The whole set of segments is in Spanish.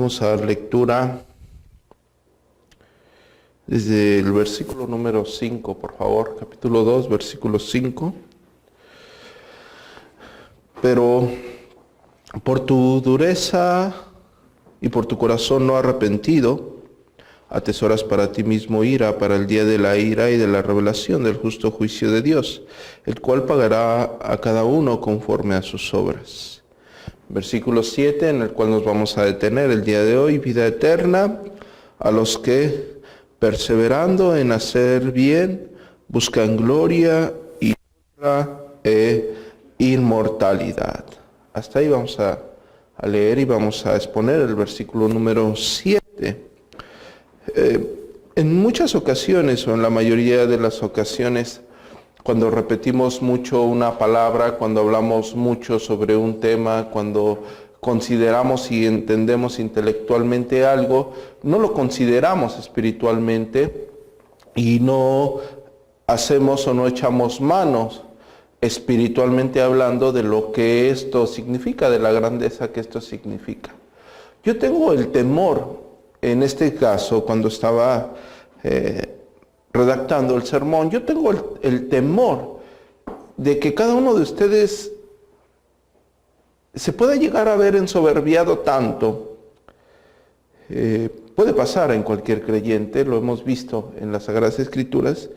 Vamos a dar lectura desde el versículo número 5, por favor, capítulo 2, versículo 5. Pero por tu dureza y por tu corazón no arrepentido, atesoras para ti mismo ira para el día de la ira y de la revelación del justo juicio de Dios, el cual pagará a cada uno conforme a sus obras. Versículo 7, en el cual nos vamos a detener el día de hoy: vida eterna a los que, perseverando en hacer bien, buscan gloria y honra e inmortalidad. Hasta ahí vamos a leer y vamos a exponer el versículo número 7. En muchas ocasiones, o en la mayoría de las ocasiones, cuando repetimos mucho una palabra, cuando hablamos mucho sobre un tema, cuando consideramos y entendemos intelectualmente algo, no lo consideramos espiritualmente y no hacemos o no echamos manos espiritualmente hablando de lo que esto significa, de la grandeza que esto significa. Yo tengo el temor, en este caso, cuando estaba redactando el sermón, yo tengo el temor de que cada uno de ustedes se pueda llegar a ver ensoberbiado tanto. Puede pasar en cualquier creyente, lo hemos visto en las Sagradas Escrituras,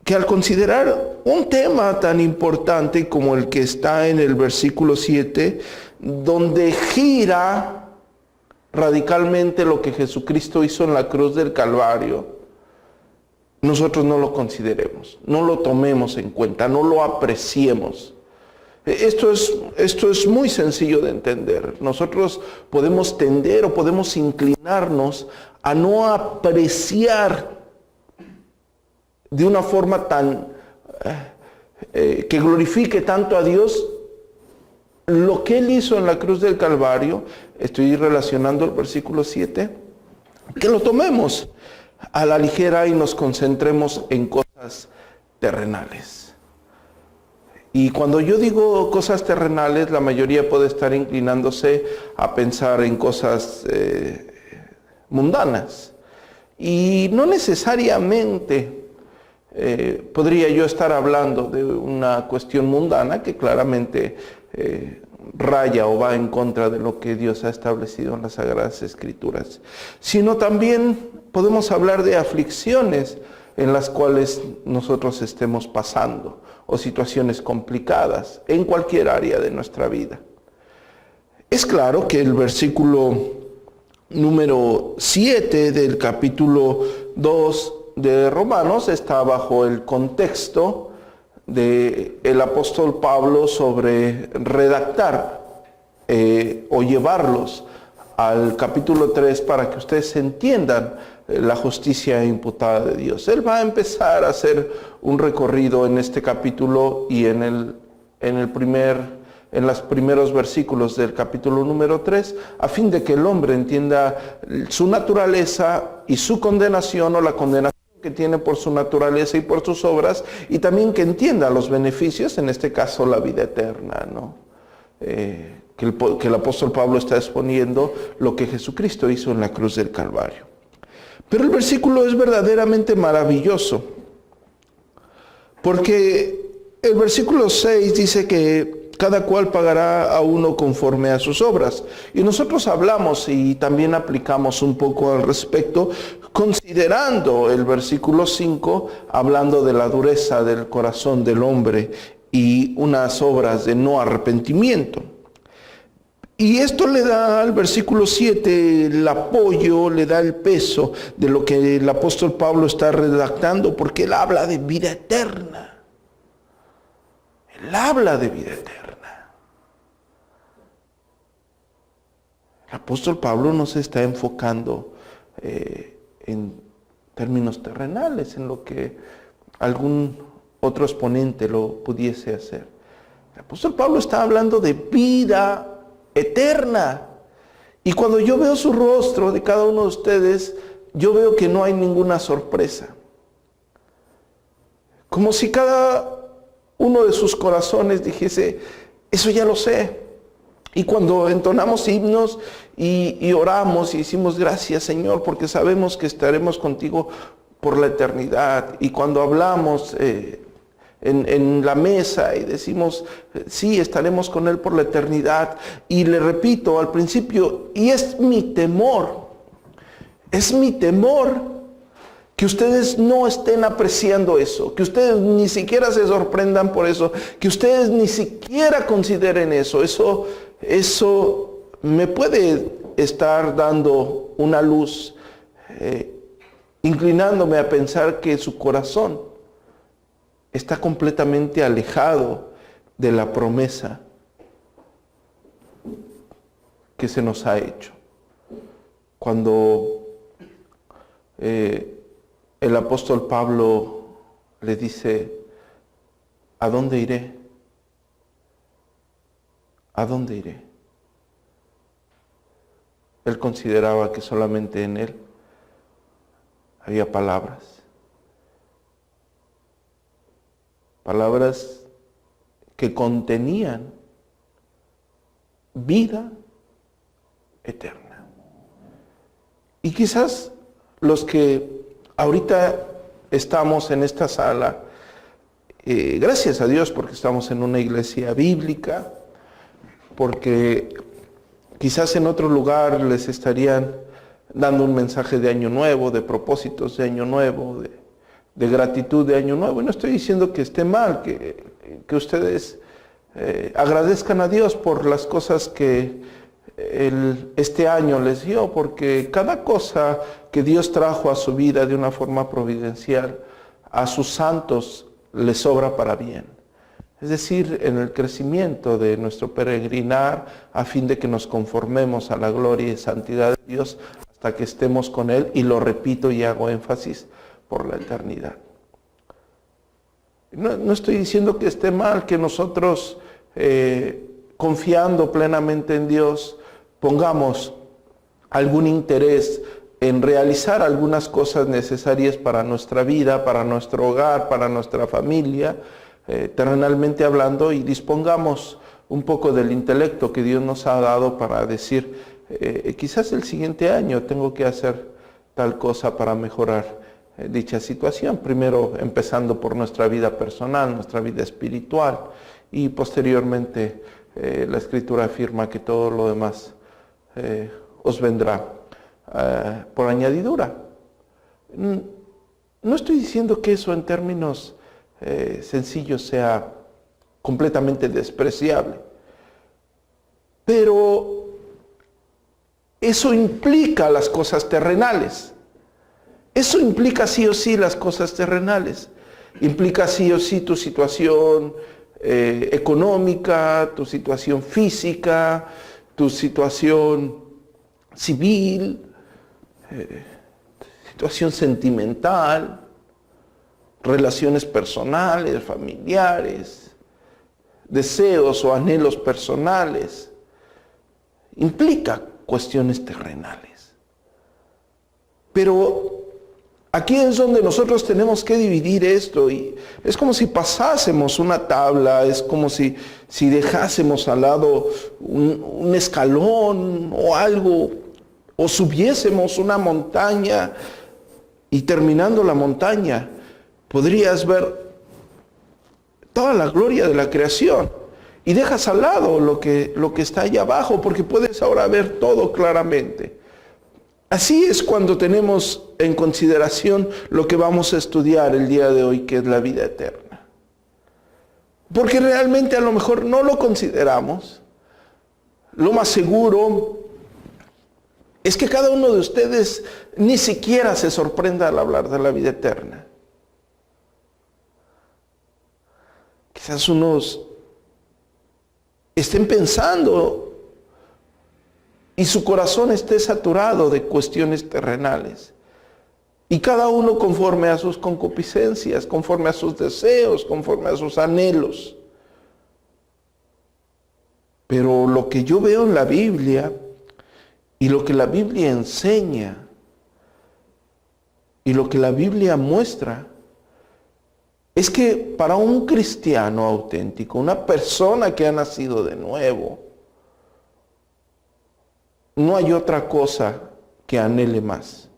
que al considerar un tema tan importante como el que está en el versículo 7, donde gira radicalmente lo que Jesucristo hizo en la cruz del Calvario, nosotros no lo consideremos, no lo tomemos en cuenta, no lo apreciemos. Esto es muy sencillo de entender. Nosotros podemos tender o podemos inclinarnos a no apreciar de una forma tan que glorifique tanto a Dios lo que Él hizo en la cruz del Calvario. Estoy relacionando el versículo 7, que lo tomemos a la ligera y nos concentremos en cosas terrenales. Y cuando yo digo cosas terrenales, la mayoría puede estar inclinándose a pensar en cosas mundanas. Y no necesariamente podría yo estar hablando de una cuestión mundana que claramente raya o va en contra de lo que Dios ha establecido en las Sagradas Escrituras, sino también podemos hablar de aflicciones en las cuales nosotros estemos pasando, o situaciones complicadas en cualquier área de nuestra vida. Es claro que el versículo número 7 del capítulo 2 de Romanos está bajo el contexto del apóstol Pablo sobre redactar o llevarlos al capítulo 3 para que ustedes entiendan la justicia imputada de Dios. Él va a empezar a hacer un recorrido en este capítulo y en los primeros versículos del capítulo número 3, a fin de que el hombre entienda su naturaleza y su condenación, o la condenación que tiene por su naturaleza y por sus obras, y también que entienda los beneficios, en este caso la vida eterna, ¿no? Que el apóstol Pablo está exponiendo lo que Jesucristo hizo en la cruz del Calvario. Pero el versículo es verdaderamente maravilloso, porque el versículo 6 dice que cada cual pagará a uno conforme a sus obras. Y nosotros hablamos y también aplicamos un poco al respecto, considerando el versículo 5, hablando de la dureza del corazón del hombre y unas obras de no arrepentimiento. Y esto le da al versículo 7 el apoyo, le da el peso de lo que el apóstol Pablo está redactando, porque él habla de vida eterna. Él habla de vida eterna. El apóstol Pablo no se está enfocando en términos terrenales, en lo que algún otro exponente lo pudiese hacer. El apóstol Pablo está hablando de vida eterna. Y cuando yo veo su rostro de cada uno de ustedes, yo veo que no hay ninguna sorpresa. Como si cada uno de sus corazones dijese: eso ya lo sé, Y cuando entonamos himnos y oramos y decimos gracias Señor, porque sabemos que estaremos contigo por la eternidad. Y cuando hablamos en la mesa y decimos sí, estaremos con Él por la eternidad. Y le repito al principio, y es mi temor que ustedes no estén apreciando eso, que ustedes ni siquiera se sorprendan por eso, que ustedes ni siquiera consideren eso. Eso me puede estar dando una luz, inclinándome a pensar que su corazón está completamente alejado de la promesa que se nos ha hecho. Cuando el apóstol Pablo le dice, ¿a dónde iré? ¿A dónde iré? Él consideraba que solamente en Él había palabras. Palabras que contenían vida eterna. Y quizás los que ahorita estamos en esta sala, gracias a Dios porque estamos en una iglesia bíblica, porque quizás en otro lugar les estarían dando un mensaje de Año Nuevo, de propósitos de Año Nuevo, de gratitud de Año Nuevo. Y no estoy diciendo que esté mal, que ustedes agradezcan a Dios por las cosas que este año les dio, porque cada cosa que Dios trajo a su vida de una forma providencial, a sus santos les obra para bien. Es decir, en el crecimiento de nuestro peregrinar, a fin de que nos conformemos a la gloria y santidad de Dios hasta que estemos con Él, y lo repito y hago énfasis, por la eternidad. No estoy diciendo que esté mal que nosotros, confiando plenamente en Dios, pongamos algún interés en realizar algunas cosas necesarias para nuestra vida, para nuestro hogar, para nuestra familia, terrenalmente hablando, y dispongamos un poco del intelecto que Dios nos ha dado para decir, quizás el siguiente año tengo que hacer tal cosa para mejorar dicha situación, primero empezando por nuestra vida personal, nuestra vida espiritual, y posteriormente la Escritura afirma que todo lo demás os vendrá por añadidura. No estoy diciendo que eso en términos sencillos sea completamente despreciable, pero eso implica las cosas terrenales. Eso implica sí o sí las cosas terrenales. Implica sí o sí tu situación económica, tu situación física, tu situación civil, situación sentimental, relaciones personales, familiares, deseos o anhelos personales. Implica cuestiones terrenales. Pero aquí es donde nosotros tenemos que dividir esto, y es como si pasásemos una tabla, es como si dejásemos al lado un escalón o algo, o subiésemos una montaña, y terminando la montaña podrías ver toda la gloria de la creación, y dejas al lado lo que está allá abajo, porque puedes ahora ver todo claramente. Así es cuando tenemos en consideración lo que vamos a estudiar el día de hoy, que es la vida eterna. Porque realmente a lo mejor no lo consideramos. Lo más seguro es que cada uno de ustedes ni siquiera se sorprenda al hablar de la vida eterna. Quizás unos estén pensando y su corazón esté saturado de cuestiones terrenales. Y cada uno conforme a sus concupiscencias, conforme a sus deseos, conforme a sus anhelos. Pero lo que yo veo en la Biblia, y lo que la Biblia enseña, y lo que la Biblia muestra, es que para un cristiano auténtico, una persona que ha nacido de nuevo, no hay otra cosa que anhele más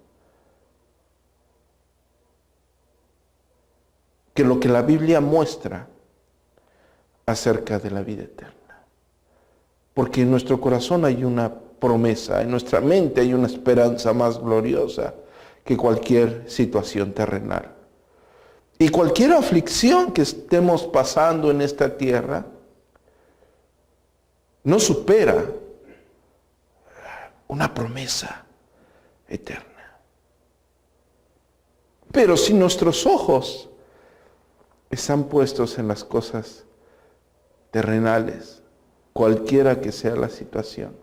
que lo que la Biblia muestra acerca de la vida eterna. Porque en nuestro corazón hay una promesa, en nuestra mente hay una esperanza más gloriosa que cualquier situación terrenal. Y cualquier aflicción que estemos pasando en esta tierra no supera una promesa eterna. Pero si nuestros ojos están puestos en las cosas terrenales, cualquiera que sea la situación,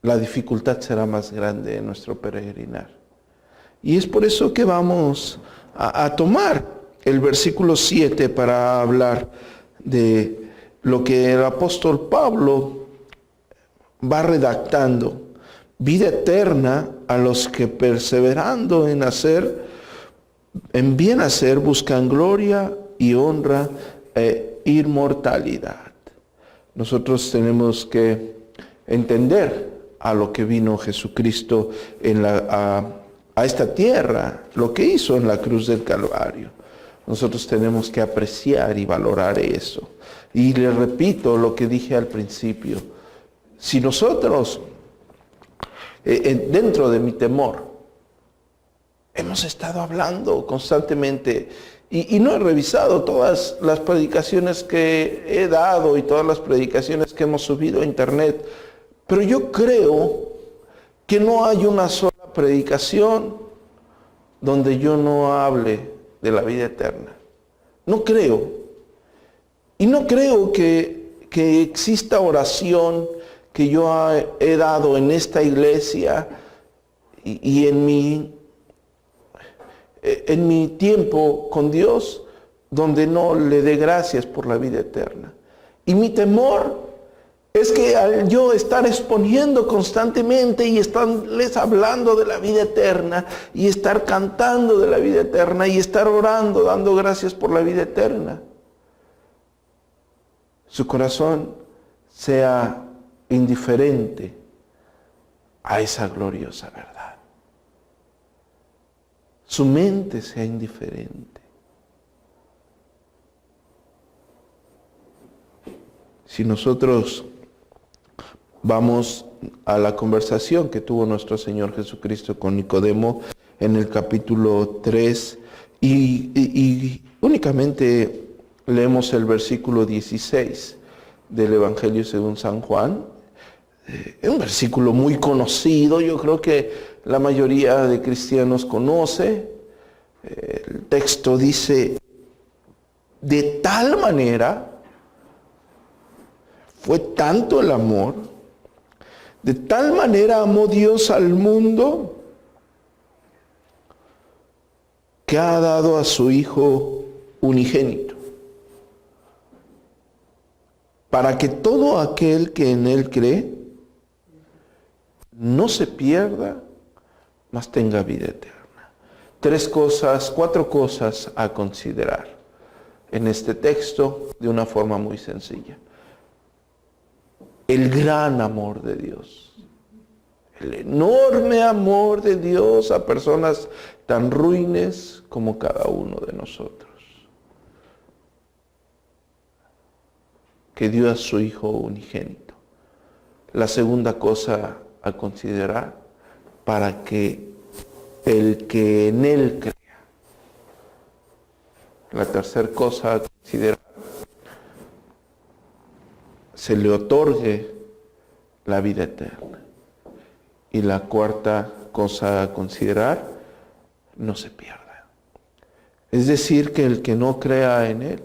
la dificultad será más grande en nuestro peregrinar. Y es por eso que vamos a tomar el versículo 7 para hablar de lo que el apóstol Pablo va redactando. Vida eterna a los que perseverando en bien hacer buscan gloria y honra e inmortalidad. Nosotros tenemos que entender a lo que vino Jesucristo a esta tierra, lo que hizo en la cruz del Calvario. Nosotros tenemos que apreciar y valorar eso. Y le repito lo que dije al principio. Si nosotros, dentro de mi temor, hemos estado hablando constantemente, y no he revisado todas las predicaciones que he dado y todas las predicaciones que hemos subido a internet, pero yo creo que no hay una sola predicación donde yo no hable de la vida eterna. No creo. Y no creo que exista oración que yo he dado en esta iglesia y en mi tiempo con Dios donde no le dé gracias por la vida eterna. Y mi temor es que al yo estar exponiendo constantemente y estarles hablando de la vida eterna y estar cantando de la vida eterna y estar orando, dando gracias por la vida eterna, su corazón sea indiferente a esa gloriosa verdad. Su mente sea indiferente. Si nosotros vamos a la conversación que tuvo nuestro Señor Jesucristo con Nicodemo en el capítulo 3 y únicamente leemos el versículo 16 del Evangelio según San Juan. Es un versículo muy conocido, yo creo que la mayoría de cristianos conoce. El texto dice: de tal manera fue tanto el amor, de tal manera amó Dios al mundo, que ha dado a su Hijo unigénito, para que todo aquel que en Él cree no se pierda, mas tenga vida eterna. Cuatro cosas a considerar en este texto de una forma muy sencilla. El gran amor de Dios, el enorme amor de Dios a personas tan ruines como cada uno de nosotros, que dio a su Hijo unigénito. La segunda cosa a considerar, para que el que en Él crea. La tercera cosa a considerar, se le otorgue la vida eterna. Y la cuarta cosa a considerar, no se pierda. Es decir, que el que no crea en Él,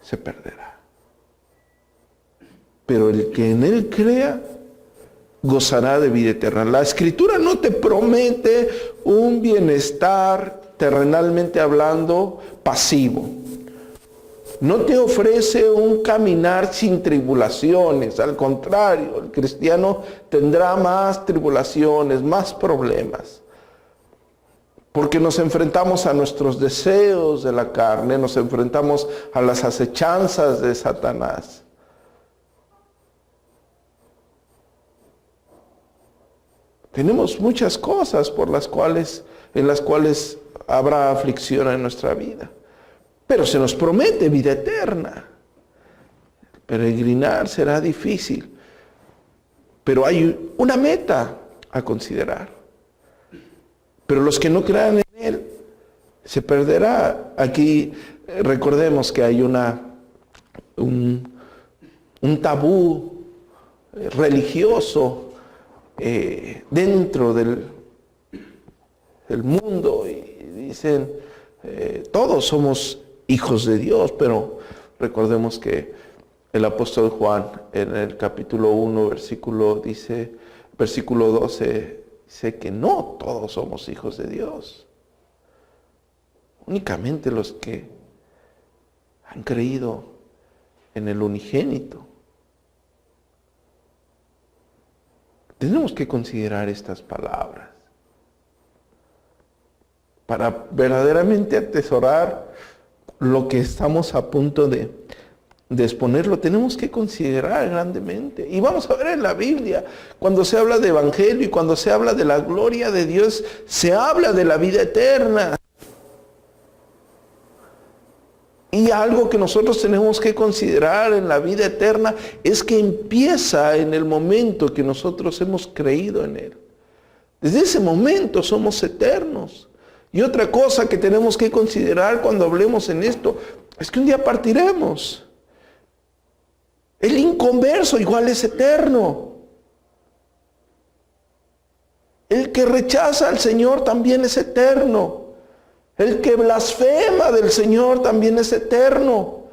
se perderá. Pero el que en Él crea, gozará de vida eterna. La Escritura no te promete un bienestar, terrenalmente hablando, pasivo. No te ofrece un caminar sin tribulaciones. Al contrario, el cristiano tendrá más tribulaciones, más problemas. Porque nos enfrentamos a nuestros deseos de la carne, nos enfrentamos a las acechanzas de Satanás. Tenemos muchas cosas en las cuales habrá aflicción en nuestra vida. Pero se nos promete vida eterna. Peregrinar será difícil. Pero hay una meta a considerar. Pero los que no crean en Él, se perderá. Aquí recordemos que hay un tabú religioso dentro del mundo, y dicen todos somos hijos de Dios, pero recordemos que el apóstol Juan en el capítulo 1 versículo 12 dice que no todos somos hijos de Dios, únicamente los que han creído en el unigénito. Tenemos que considerar estas palabras para verdaderamente atesorar lo que estamos a punto de exponerlo. Tenemos que considerar grandemente. Y vamos a ver en la Biblia, cuando se habla de evangelio y cuando se habla de la gloria de Dios, se habla de la vida eterna. Y algo que nosotros tenemos que considerar en la vida eterna es que empieza en el momento que nosotros hemos creído en Él. Desde ese momento somos eternos. Y otra cosa que tenemos que considerar cuando hablemos en esto es que un día partiremos. El inconverso igual es eterno. El que rechaza al Señor también es eterno. El que blasfema del Señor también es eterno.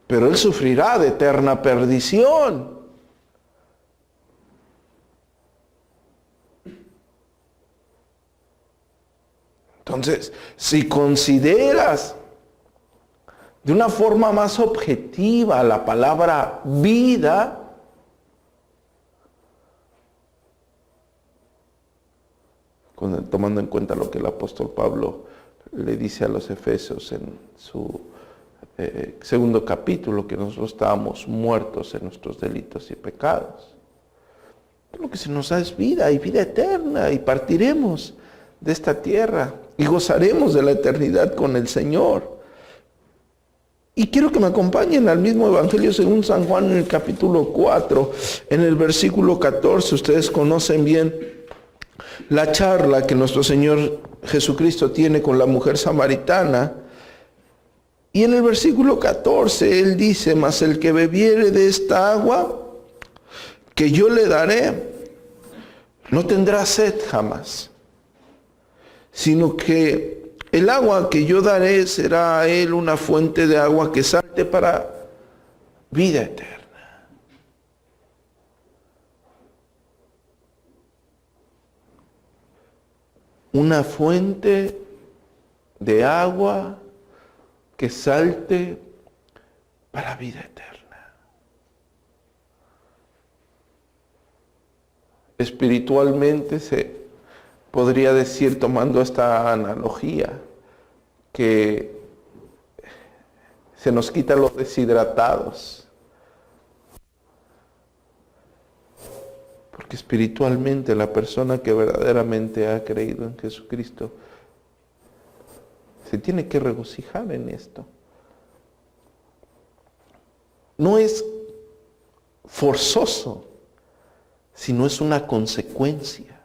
Pero él sufrirá de eterna perdición. Entonces, si consideras de una forma más objetiva la palabra vida, tomando en cuenta lo que el apóstol Pablo le dice a los Efesios en su segundo capítulo, que nosotros estábamos muertos en nuestros delitos y pecados. Lo que se nos da es vida y vida eterna, y partiremos de esta tierra y gozaremos de la eternidad con el Señor. Y quiero que me acompañen al mismo Evangelio según San Juan en el capítulo 4, en el versículo 14. Ustedes conocen bien la charla que nuestro Señor Jesucristo tiene con la mujer samaritana. Y en el versículo 14 Él dice: mas el que bebiere de esta agua que yo le daré, no tendrá sed jamás, sino que el agua que yo daré será a él una fuente de agua que salte para vida eterna. Una fuente de agua que salte para vida eterna. Espiritualmente se podría decir, tomando esta analogía, que se nos quita los deshidratados. Porque espiritualmente la persona que verdaderamente ha creído en Jesucristo se tiene que regocijar en esto. No es forzoso, sino es una consecuencia.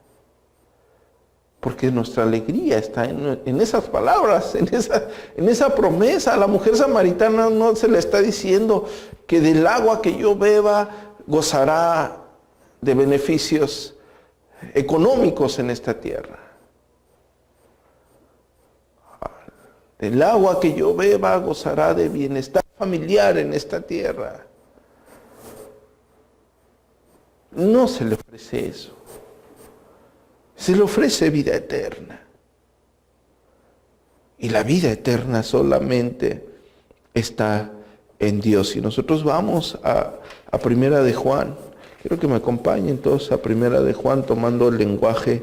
Porque nuestra alegría está en esas palabras, en esa promesa. A la mujer samaritana no se le está diciendo que del agua que yo beba gozará de beneficios económicos en esta tierra. Del agua que yo beba gozará de bienestar familiar en esta tierra. No se le ofrece eso. Se le ofrece vida eterna. Y la vida eterna solamente está en Dios. Y nosotros vamos a Primera de Juan, Quiero que me acompañen todos a Primera de Juan, tomando el lenguaje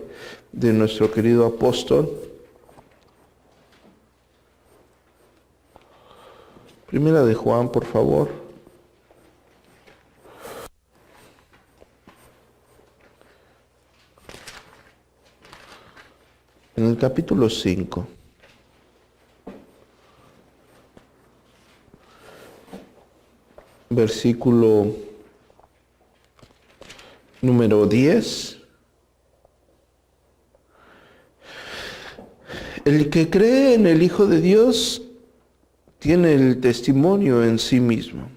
de nuestro querido apóstol. Primera de Juan, por favor. En el capítulo 5. Versículo número 10. El que cree en el Hijo de Dios tiene el testimonio en sí mismo.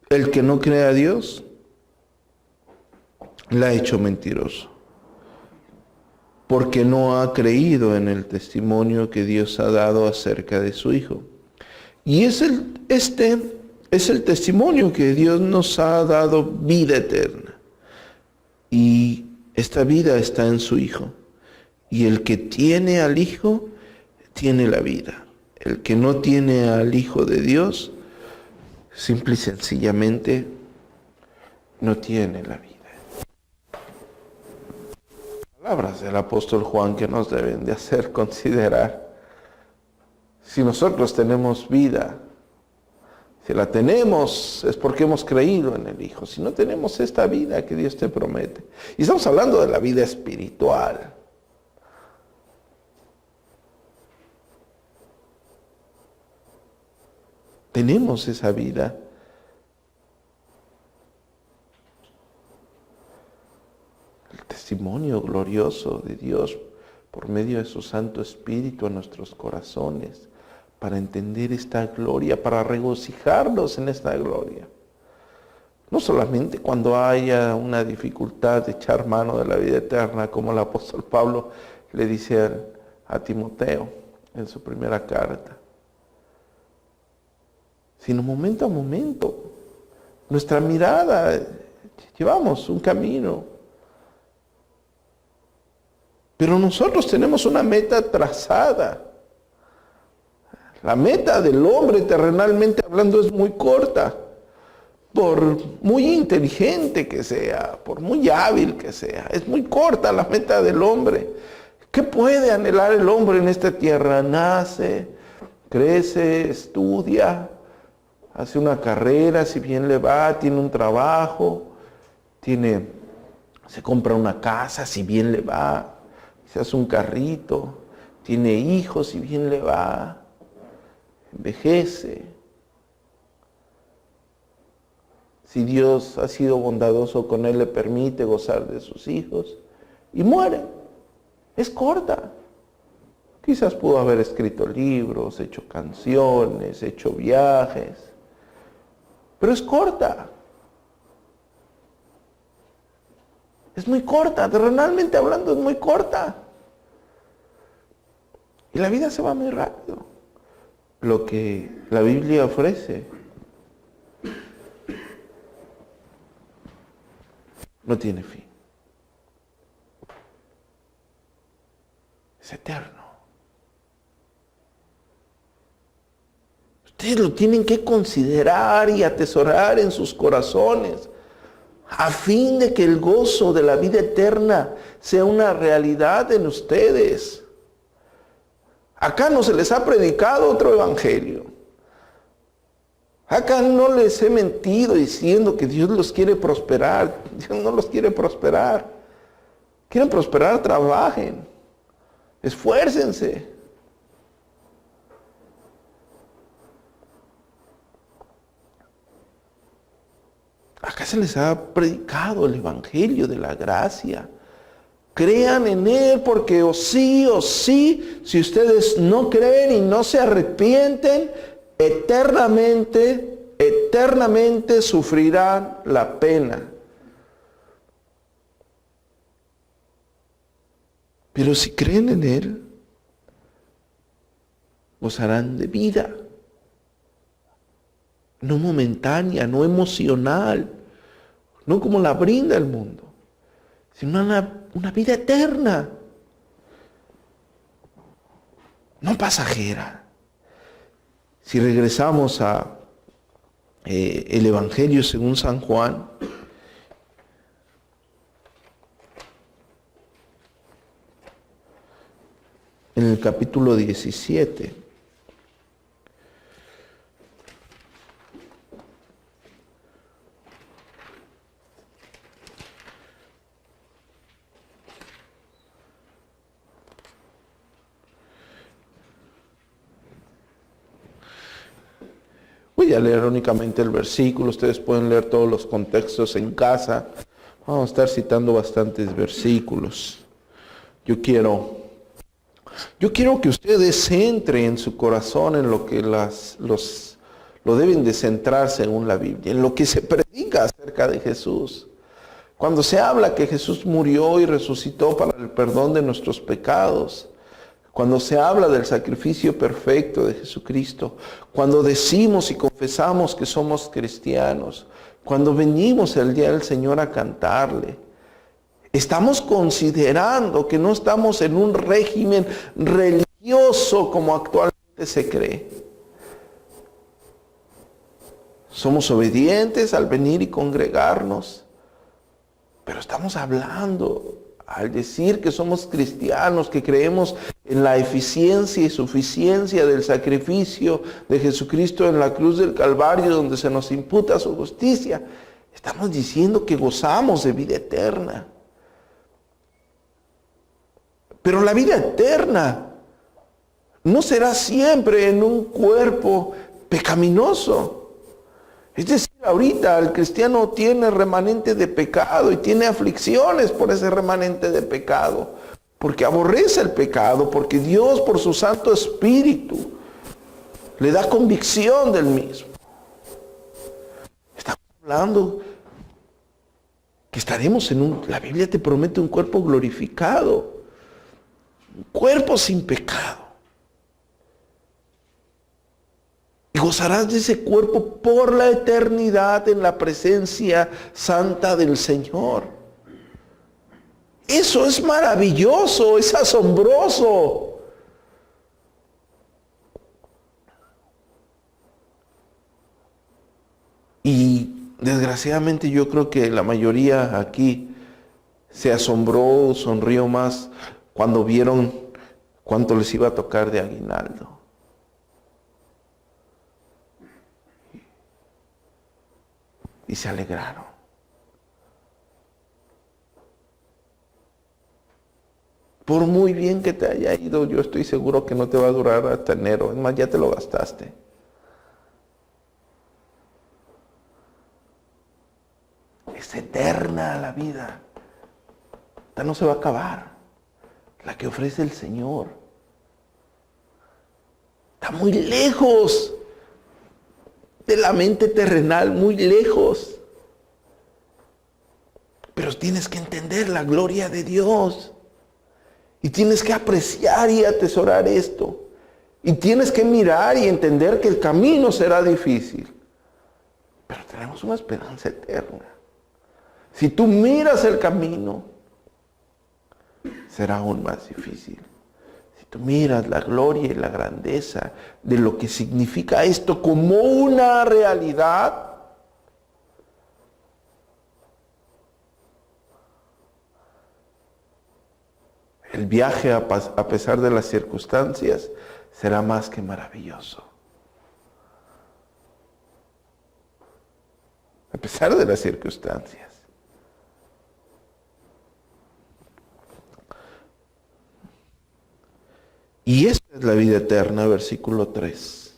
El que no cree a Dios la ha hecho mentiroso, porque no ha creído en el testimonio que Dios ha dado acerca de su Hijo. Y este es el testimonio que Dios nos ha dado, vida eterna. Y esta vida está en su Hijo. Y el que tiene al Hijo, tiene la vida. El que no tiene al Hijo de Dios, simple y sencillamente, no tiene la vida. Palabras del apóstol Juan que nos deben de hacer considerar. Si nosotros tenemos vida, si la tenemos es porque hemos creído en el Hijo. Si no tenemos esta vida que Dios te promete. Y estamos hablando de la vida espiritual. Tenemos esa vida. El testimonio glorioso de Dios por medio de su Santo Espíritu en nuestros corazones, para entender esta gloria, para regocijarnos en esta gloria. No solamente cuando haya una dificultad de echar mano de la vida eterna, como el apóstol Pablo le dice a Timoteo en su primera carta, sino momento a momento. Nuestra mirada, llevamos un camino, pero nosotros tenemos una meta trazada. La meta del hombre, terrenalmente hablando, es muy corta. Por muy inteligente que sea, por muy hábil que sea, es muy corta la meta del hombre. ¿Qué puede anhelar el hombre en esta tierra? Nace, crece, estudia, hace una carrera, si bien le va, tiene un trabajo, se compra una casa, si bien le va, se hace un carrito, tiene hijos, si bien le va, envejece. Si Dios ha sido bondadoso con él, le permite gozar de sus hijos y muere. Es corta. Quizás pudo haber escrito libros, hecho canciones, hecho viajes, pero es corta. Es muy corta, terrenalmente hablando es muy corta. Y la vida se va muy rápido. Lo que la Biblia ofrece no tiene fin. Es eterno. Ustedes lo tienen que considerar y atesorar en sus corazones, a fin de que el gozo de la vida eterna sea una realidad en ustedes. Acá no se les ha predicado otro evangelio. Acá no les he mentido diciendo que Dios los quiere prosperar. Dios no los quiere prosperar. Quieren prosperar, trabajen. Esfuércense. Acá se les ha predicado el evangelio de la gracia. Crean en Él porque o sí, si ustedes no creen y no se arrepienten, eternamente sufrirán la pena. Pero si creen en Él, gozarán de vida. No momentánea, no emocional, no como la brinda el mundo, sino una vida eterna, no pasajera. Si regresamos a el Evangelio según San Juan. En el capítulo 17. Voy a leer únicamente el versículo, ustedes pueden leer todos los contextos en casa. Vamos a estar citando bastantes versículos. Yo quiero que ustedes centren en su corazón en lo que lo deben de centrar según la Biblia, en lo que se predica acerca de Jesús. Cuando se habla que Jesús murió y resucitó para el perdón de nuestros pecados, cuando se habla del sacrificio perfecto de Jesucristo, cuando decimos y confesamos que somos cristianos, cuando venimos el día del Señor a cantarle, estamos considerando que no estamos en un régimen religioso como actualmente se cree. Somos obedientes al venir y congregarnos, pero estamos hablando al decir que somos cristianos, que creemos en la eficiencia y suficiencia del sacrificio de Jesucristo en la cruz del Calvario, donde se nos imputa su justicia. Estamos diciendo que gozamos de vida eterna. Pero la vida eterna no será siempre en un cuerpo pecaminoso. Es decir, ahorita el cristiano tiene remanente de pecado y tiene aflicciones por ese remanente de pecado, porque aborrece el pecado, porque Dios por su Santo Espíritu le da convicción del mismo. Estamos hablando que estaremos la Biblia te promete un cuerpo glorificado, un cuerpo sin pecado. Y gozarás de ese cuerpo por la eternidad en la presencia santa del Señor. Eso es maravilloso, es asombroso. Y desgraciadamente yo creo que la mayoría aquí se asombró, sonrió más cuando vieron cuánto les iba a tocar de aguinaldo. Y se alegraron. Por muy bien que te haya ido, yo estoy seguro que no te va a durar hasta enero. Es más, ya te lo gastaste. Es eterna la vida. Esta no se va a acabar. La que ofrece el Señor. Está muy lejos de la mente terrenal, muy lejos. Pero tienes que entender la gloria de Dios. Y tienes que apreciar y atesorar esto. Y tienes que mirar y entender que el camino será difícil. Pero tenemos una esperanza eterna. Si tú miras el camino, será aún más difícil. Si tú miras la gloria y la grandeza de lo que significa esto como una realidad, el viaje a pesar de las circunstancias será más que maravilloso. A pesar de las circunstancias. Y esta es la vida eterna, versículo 3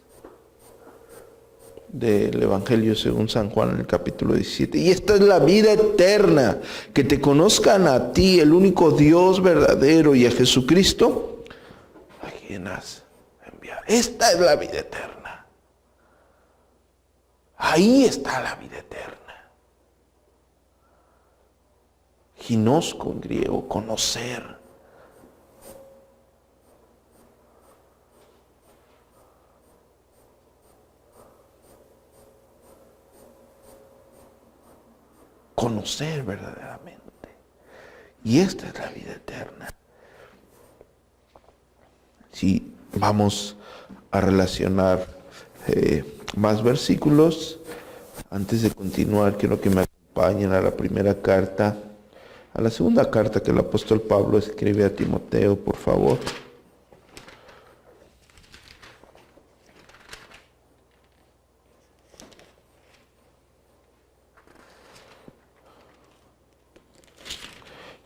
del Evangelio según San Juan en el capítulo 17. Y esta es la vida eterna, que te conozcan a ti, el único Dios verdadero, y a Jesucristo, a quien has enviado. Esta es la vida eterna. Ahí está la vida eterna. Ginosko en griego, conocer. Conocer verdaderamente. Y esta es la vida eterna. Si vamos a relacionar más versículos, Antes de continuar, quiero que me acompañen a la primera carta, a la segunda carta que el apóstol Pablo escribe a Timoteo, por favor.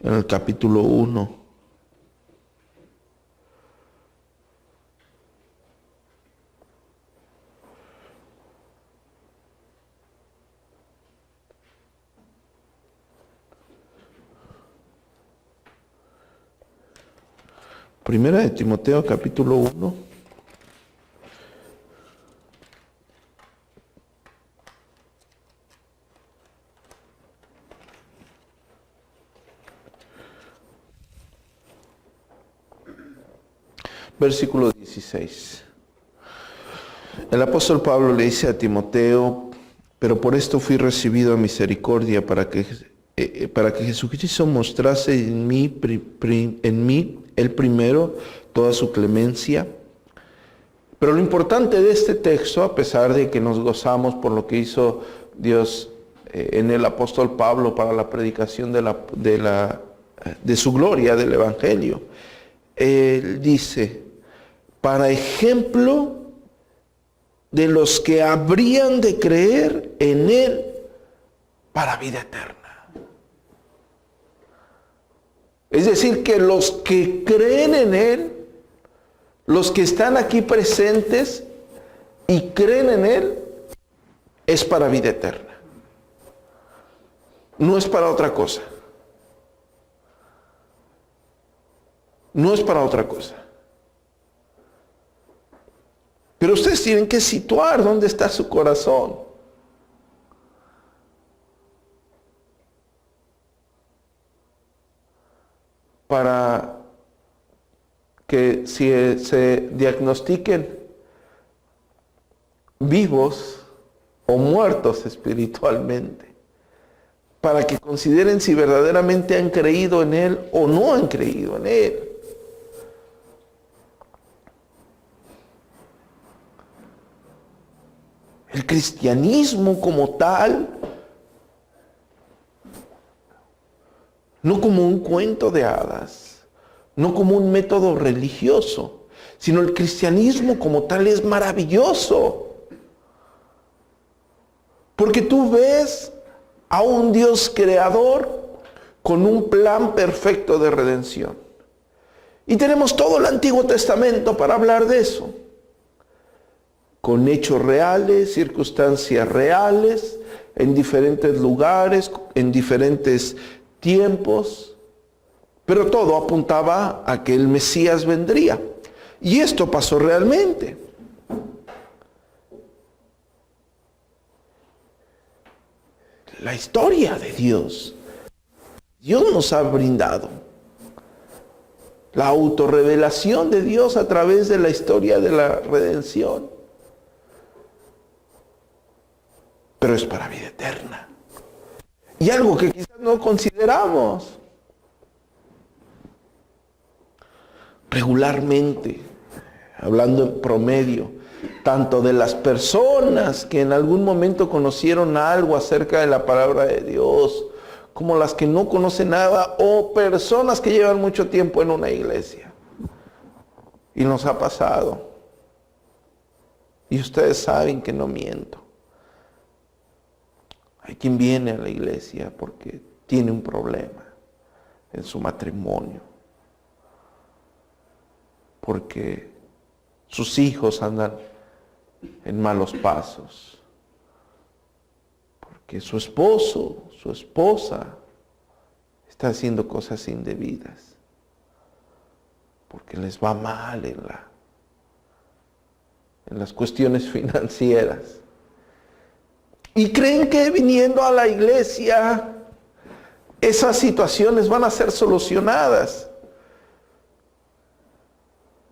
En el capítulo 1. Primera de Timoteo, capítulo 1. Versículo 16. El apóstol Pablo le dice a Timoteo: pero por esto fui recibido a misericordia, para que Jesucristo mostrase en mí el primero toda su clemencia. Pero lo importante de este texto, a pesar de que nos gozamos por lo que hizo Dios en el apóstol Pablo para la predicación de su gloria, del Evangelio, él dice: para ejemplo de los que habrían de creer en él para vida eterna. Es decir, que los que creen en él, los que están aquí presentes y creen en él, es para vida eterna. No es para otra cosa. No es para otra cosa. Pero ustedes tienen que situar dónde está su corazón. Para que si se diagnostiquen vivos o muertos espiritualmente, para que consideren si verdaderamente han creído en él o no han creído en él. El cristianismo como tal, no como un cuento de hadas, no como un método religioso, sino el cristianismo como tal es maravilloso. Porque tú ves a un Dios creador con un plan perfecto de redención. Y tenemos todo el Antiguo Testamento para hablar de eso. Con hechos reales, circunstancias reales, en diferentes lugares, en diferentes tiempos. Pero todo apuntaba a que el Mesías vendría. Y esto pasó realmente. La historia de Dios. Dios nos ha brindado la autorrevelación de Dios a través de la historia de la redención. Pero es para vida eterna. Y algo que quizás no consideramos. Regularmente, hablando en promedio, tanto de las personas que en algún momento conocieron algo acerca de la palabra de Dios, como las que no conocen nada, o personas que llevan mucho tiempo en una iglesia. Y nos ha pasado. Y ustedes saben que no miento. Hay quien viene a la iglesia porque tiene un problema en su matrimonio, porque sus hijos andan en malos pasos, porque su esposo, su esposa está haciendo cosas indebidas, porque les va mal en las cuestiones financieras. Y creen que viniendo a la iglesia esas situaciones van a ser solucionadas.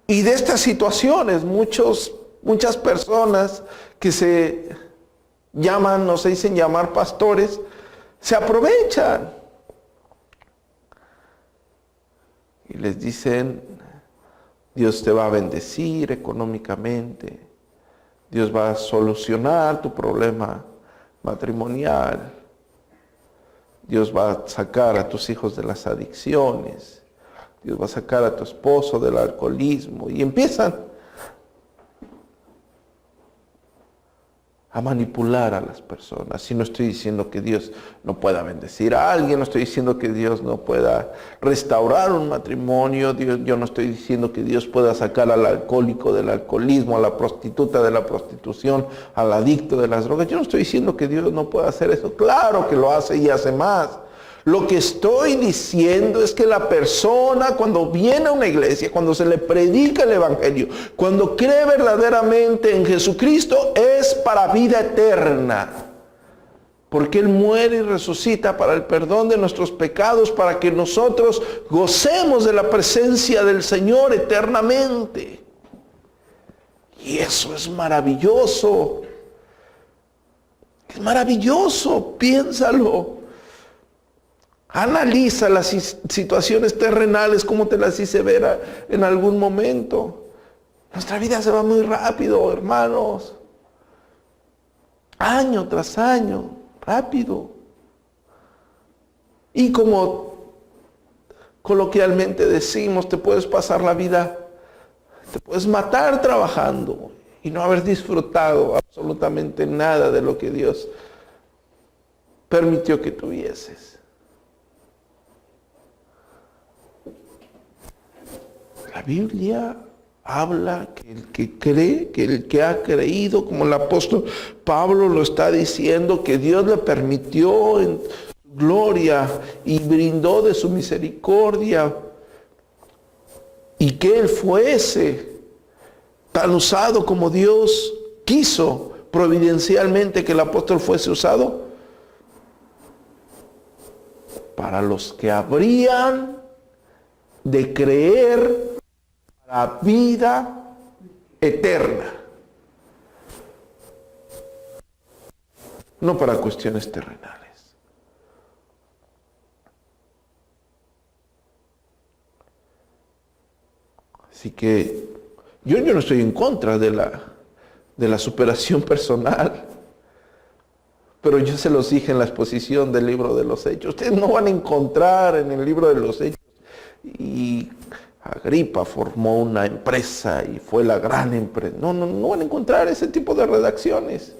Y de estas situaciones muchas personas que se llaman, no se dicen llamar pastores, se aprovechan. Y les dicen: Dios te va a bendecir económicamente, Dios va a solucionar tu problema matrimonial. Dios va a sacar a tus hijos de las adicciones. Dios va a sacar a tu esposo del alcoholismo. Y empiezan a manipular a las personas. Y no estoy diciendo que Dios no pueda bendecir a alguien, no estoy diciendo que Dios no pueda restaurar un matrimonio, yo no estoy diciendo que Dios pueda sacar al alcohólico del alcoholismo, a la prostituta de la prostitución, al adicto de las drogas. Yo no estoy diciendo que Dios no pueda hacer eso. Claro que lo hace y hace más. Lo que estoy diciendo es que la persona, cuando viene a una iglesia, cuando se le predica el evangelio, cuando cree verdaderamente en Jesucristo, es para vida eterna. Porque Él muere y resucita para el perdón de nuestros pecados, para que nosotros gocemos de la presencia del Señor eternamente. Y eso es maravilloso. Es maravilloso, piénsalo. Analiza las situaciones terrenales como te las hice ver en algún momento. Nuestra vida se va muy rápido, hermanos. Año tras año, rápido. Y como coloquialmente decimos, te puedes pasar la vida, te puedes matar trabajando y no haber disfrutado absolutamente nada de lo que Dios permitió que tuvieses. La Biblia habla que el que cree, que el que ha creído, como el apóstol Pablo lo está diciendo, que Dios le permitió en su gloria y brindó de su misericordia, y que él fuese tan usado como Dios quiso providencialmente que el apóstol fuese usado, para los que habrían de creer la vida eterna, no para cuestiones terrenales. Así que yo no estoy en contra de la superación personal, pero yo se los dije en la exposición del libro de los Hechos. Ustedes no van a encontrar en el libro de los Hechos y Agripa formó una empresa y fue la gran empresa. No van a encontrar ese tipo de redacciones.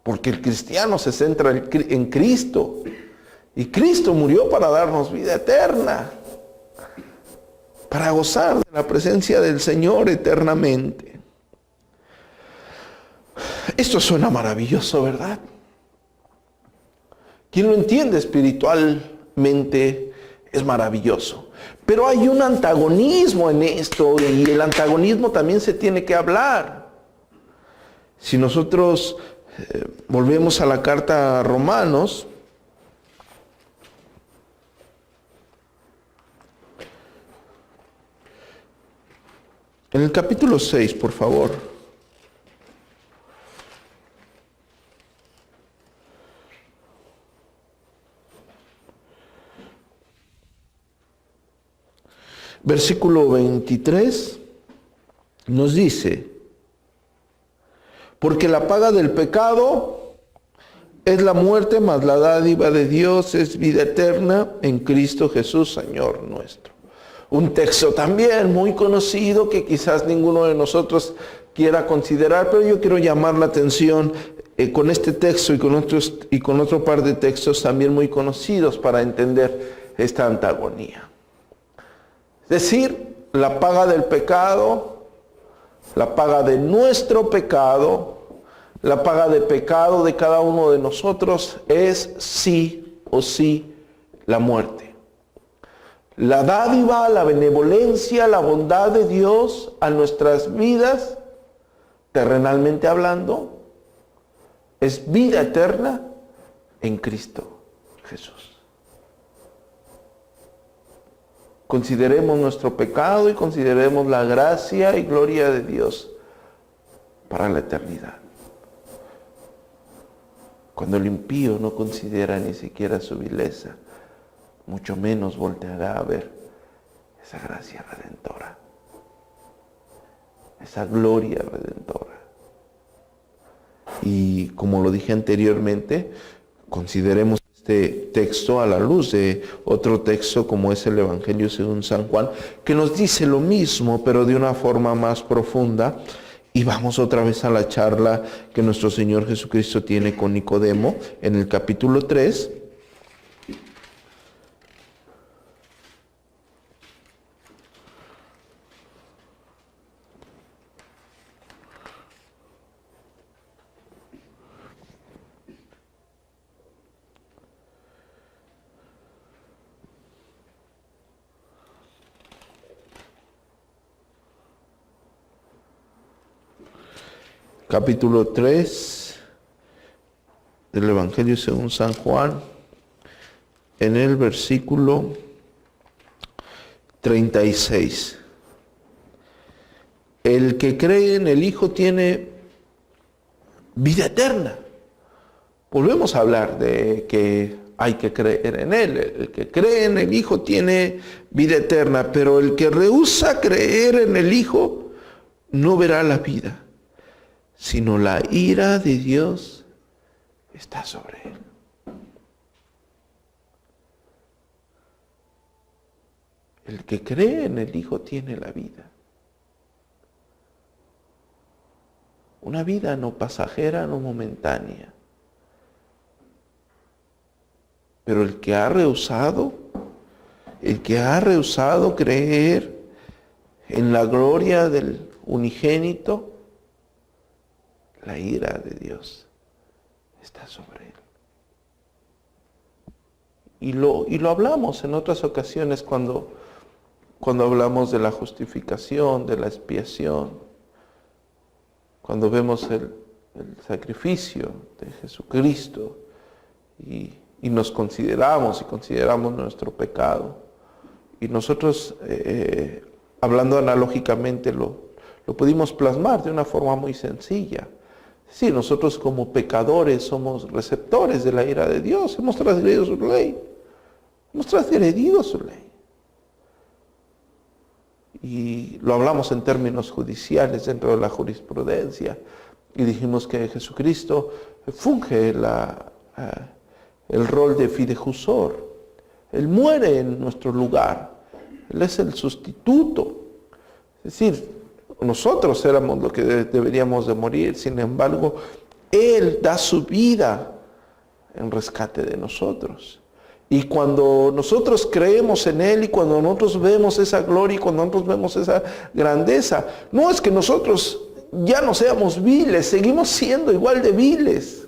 Porque el cristiano se centra en Cristo. Y Cristo murió para darnos vida eterna. Para gozar de la presencia del Señor eternamente. Esto suena maravilloso, ¿verdad? Quien lo entiende espiritualmente es maravilloso. Pero hay un antagonismo en esto, y el antagonismo también se tiene que hablar. Si nosotros volvemos a la carta a Romanos, en el capítulo 6, por favor. Versículo 23 nos dice: porque la paga del pecado es la muerte, mas la dádiva de Dios es vida eterna en Cristo Jesús, Señor nuestro. Un texto también muy conocido que quizás ninguno de nosotros quiera considerar, pero yo quiero llamar la atención con este texto y con otro par de textos también muy conocidos para entender esta antagonía. Es decir, la paga del pecado, la paga de nuestro pecado, la paga de pecado de cada uno de nosotros es sí o sí la muerte. La dádiva, la benevolencia, la bondad de Dios a nuestras vidas, terrenalmente hablando, es vida eterna en Cristo Jesús. Consideremos nuestro pecado y consideremos la gracia y gloria de Dios para la eternidad. Cuando el impío no considera ni siquiera su vileza, mucho menos volteará a ver esa gracia redentora, esa gloria redentora. Y como lo dije anteriormente, consideremos este texto a la luz de otro texto como es el Evangelio según San Juan, que nos dice lo mismo, pero de una forma más profunda. Y vamos otra vez a la charla que nuestro Señor Jesucristo tiene con Nicodemo en el capítulo 3. Capítulo 3 del Evangelio según San Juan, en el versículo 36. El que cree en el Hijo tiene vida eterna. Volvemos a hablar de que hay que creer en Él. El que cree en el Hijo tiene vida eterna, pero el que rehúsa creer en el Hijo no verá la vida, sino la ira de Dios está sobre él. El que cree en el Hijo tiene la vida. Una vida no pasajera, no momentánea. Pero el que ha rehusado creer en la gloria del unigénito, la ira de Dios está sobre él. Y lo hablamos en otras ocasiones cuando hablamos de la justificación, de la expiación, cuando vemos el sacrificio de Jesucristo y nos consideramos nuestro pecado. Y nosotros, hablando analógicamente, lo pudimos plasmar de una forma muy sencilla. Sí, nosotros como pecadores somos receptores de la ira de Dios. Hemos transgredido su ley. Y lo hablamos en términos judiciales dentro de la jurisprudencia. Y dijimos que Jesucristo funge el rol de fidejusor. Él muere en nuestro lugar. Él es el sustituto. Es decir, nosotros éramos lo que deberíamos de morir, sin embargo, Él da su vida en rescate de nosotros. Y cuando nosotros creemos en Él y cuando nosotros vemos esa gloria y cuando nosotros vemos esa grandeza, no es que nosotros ya no seamos viles, seguimos siendo igual de viles,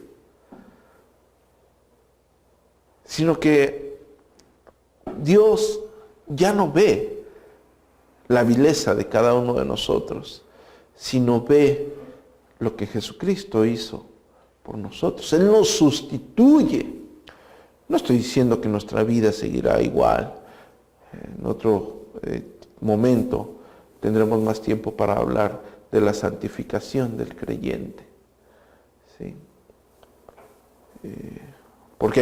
sino que Dios ya no ve la vileza de cada uno de nosotros, sino ve lo que Jesucristo hizo por nosotros. Él nos sustituye. No estoy diciendo que nuestra vida seguirá igual. En otro momento tendremos más tiempo para hablar de la santificación del creyente. ¿Sí? Porque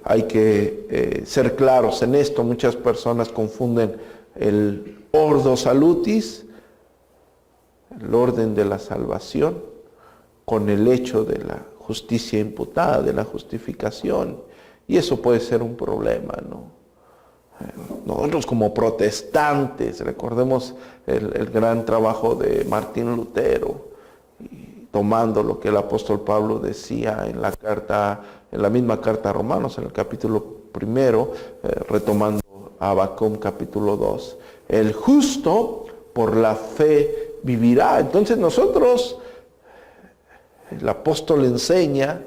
hay que ser claros en esto. Muchas personas confunden el ordo salutis, el orden de la salvación, con el hecho de la justicia imputada, de la justificación. Y eso puede ser un problema, ¿no? Nosotros como protestantes, recordemos el gran trabajo de Martín Lutero, y tomando lo que el apóstol Pablo decía en la misma carta a Romanos, en el capítulo 1, retomando a Habacuc capítulo 2. El justo por la fe vivirá. Entonces nosotros, el apóstol enseña,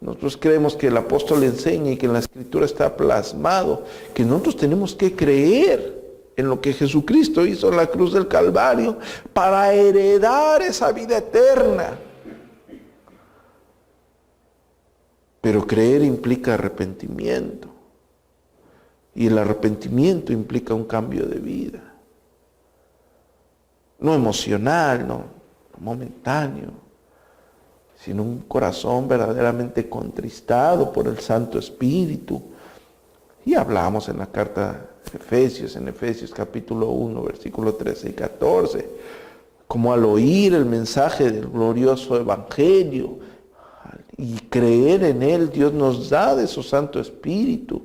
nosotros creemos que el apóstol enseña y que en la Escritura está plasmado, que nosotros tenemos que creer en lo que Jesucristo hizo en la cruz del Calvario para heredar esa vida eterna. Pero creer implica arrepentimiento. Y el arrepentimiento implica un cambio de vida. No emocional, no momentáneo, sino un corazón verdaderamente contristado por el Santo Espíritu. Y hablamos en la carta de Efesios, en Efesios capítulo 1, versículo 13 y 14, como al oír el mensaje del glorioso Evangelio, y creer en Él, Dios nos da de su Santo Espíritu.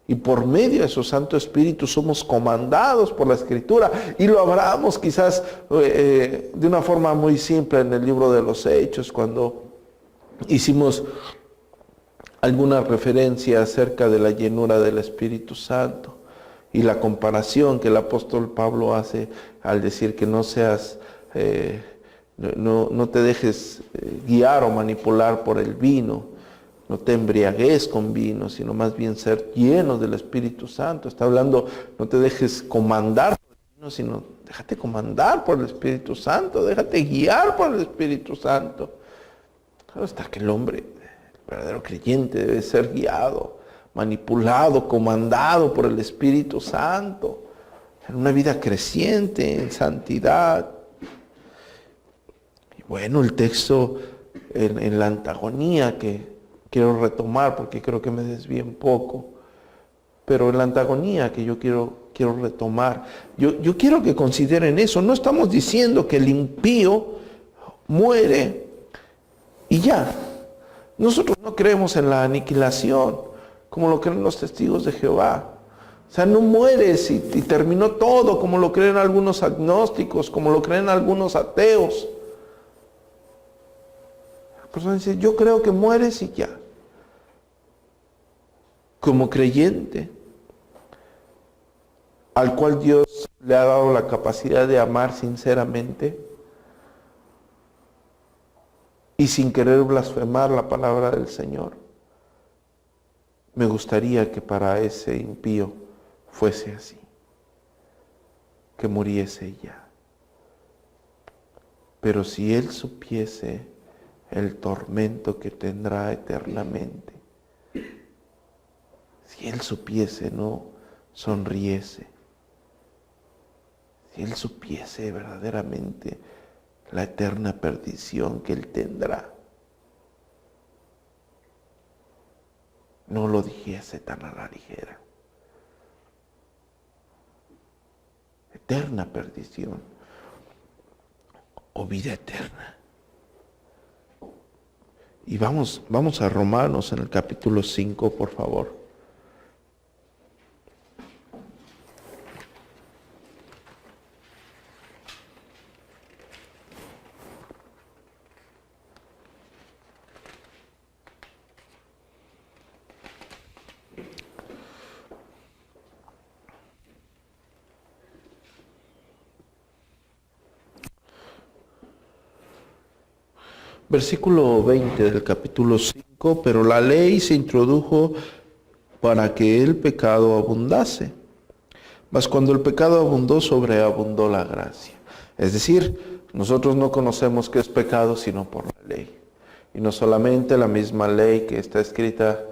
Y por medio de su Santo Espíritu somos comandados por la Escritura. Y lo hablamos quizás de una forma muy simple en el libro de los Hechos, cuando hicimos alguna referencia acerca de la llenura del Espíritu Santo y la comparación que el apóstol Pablo hace al decir que no seas, no te dejes guiar o manipular por el vino. No te embriagues con vino, sino más bien ser lleno del Espíritu Santo. Está hablando, no te dejes comandar por el vino, sino déjate comandar por el Espíritu Santo, déjate guiar por el Espíritu Santo. Claro está que el hombre, el verdadero creyente, debe ser guiado, manipulado, comandado por el Espíritu Santo, en una vida creciente, en santidad. Y bueno, el texto en la antagonía que quiero retomar, porque creo que me desvíe un poco, pero en la antagonía que yo quiero retomar, yo quiero que consideren eso. No estamos diciendo que el impío muere y ya. Nosotros no creemos en la aniquilación, como lo creen los testigos de Jehová. O sea, no mueres y terminó todo, como lo creen algunos agnósticos, como lo creen algunos ateos. La persona dice, yo creo que mueres y ya. Como creyente, al cual Dios le ha dado la capacidad de amar sinceramente y sin querer blasfemar la palabra del Señor, me gustaría que para ese impío fuese así, que muriese ya. Pero si él supiese el tormento que tendrá eternamente, si él supiese, no sonriese, si él supiese verdaderamente la eterna perdición que él tendrá, no lo dijese tan a la ligera. Eterna perdición o vida eterna. Y vamos a Romanos en el capítulo 5, por favor. Versículo 20 del capítulo 5, pero la ley se introdujo para que el pecado abundase. Mas cuando el pecado abundó, sobreabundó la gracia. Es decir, nosotros no conocemos qué es pecado sino por la ley. Y no solamente la misma ley que está escrita,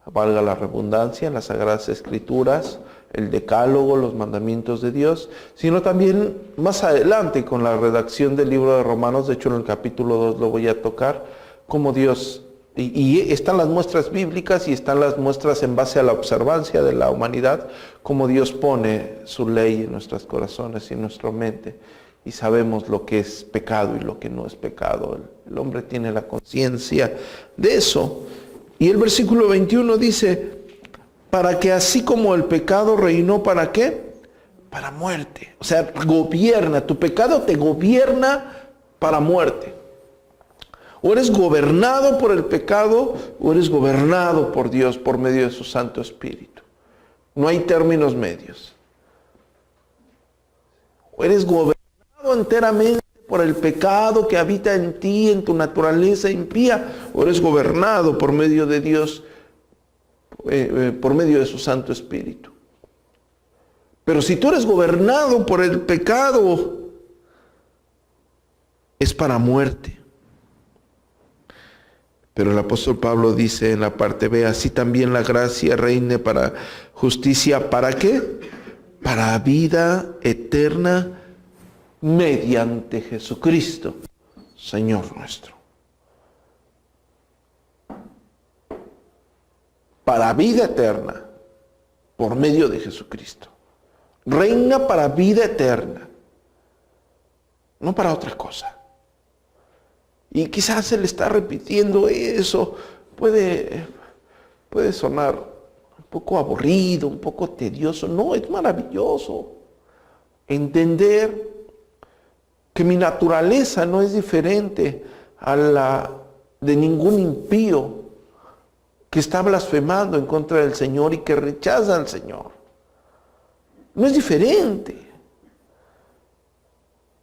valga la redundancia, en las Sagradas Escrituras, el Decálogo, los mandamientos de Dios, sino también más adelante con la redacción del libro de Romanos. De hecho, en el capítulo 2 lo voy a tocar, como Dios, y están las muestras bíblicas y están las muestras en base a la observancia de la humanidad, como Dios pone su ley en nuestros corazones y en nuestra mente, y sabemos lo que es pecado y lo que no es pecado. El hombre tiene la conciencia de eso. Y el versículo 21 dice, para que así como el pecado reinó, ¿para qué? Para muerte. O sea, gobierna, tu pecado te gobierna para muerte. O eres gobernado por el pecado, o eres gobernado por Dios por medio de su Santo Espíritu. No hay términos medios. O eres gobernado enteramente por el pecado que habita en ti, en tu naturaleza impía, o eres gobernado por medio de Dios, por medio de su Santo Espíritu. Pero si tú eres gobernado por el pecado, es para muerte. Pero el apóstol Pablo dice en la parte B, así también la gracia reine para justicia, ¿para qué? Para vida eterna mediante Jesucristo, Señor nuestro. Para vida eterna, por medio de Jesucristo. Reina para vida eterna, no para otra cosa. Y quizás Él está repitiendo eso. Puede sonar un poco aburrido, un poco tedioso. No, es maravilloso entender que mi naturaleza no es diferente a la de ningún impío que está blasfemando en contra del Señor y que rechaza al Señor. No es diferente,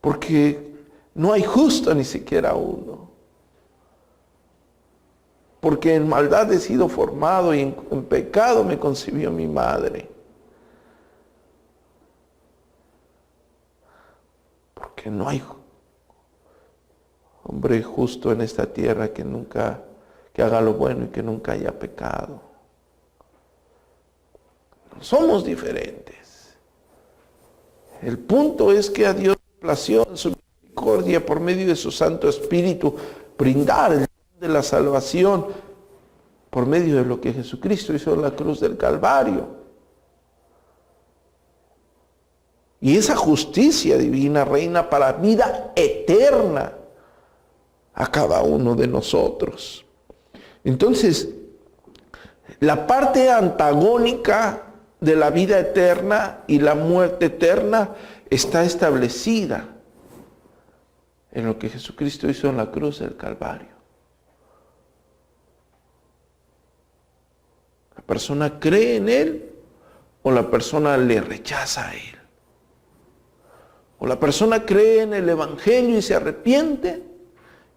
porque no hay justo ni siquiera uno. Porque en maldad he sido formado y en pecado me concibió mi madre. Porque no hay hombre justo en esta tierra que haga lo bueno y que nunca haya pecado. Somos diferentes. El punto es que a Dios le plació en su misericordia por medio de su Santo Espíritu brindar el don de la salvación por medio de lo que Jesucristo hizo en la cruz del Calvario. Y esa justicia divina reina para vida eterna a cada uno de nosotros. Entonces, la parte antagónica de la vida eterna y la muerte eterna está establecida en lo que Jesucristo hizo en la cruz del Calvario. La persona cree en Él o la persona le rechaza a Él. O la persona cree en el Evangelio y se arrepiente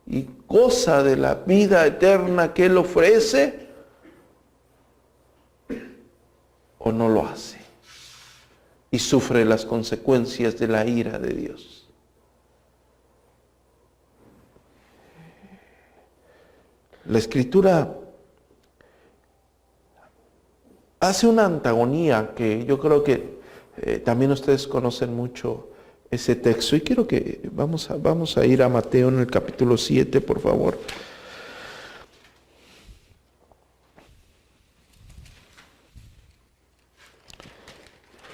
y goza de la vida eterna que Él ofrece, o no lo hace y sufre las consecuencias de la ira de Dios. La Escritura hace una antagonía que yo creo que también ustedes conocen mucho ese texto, y quiero que vamos a ir a Mateo en el capítulo 7, por favor.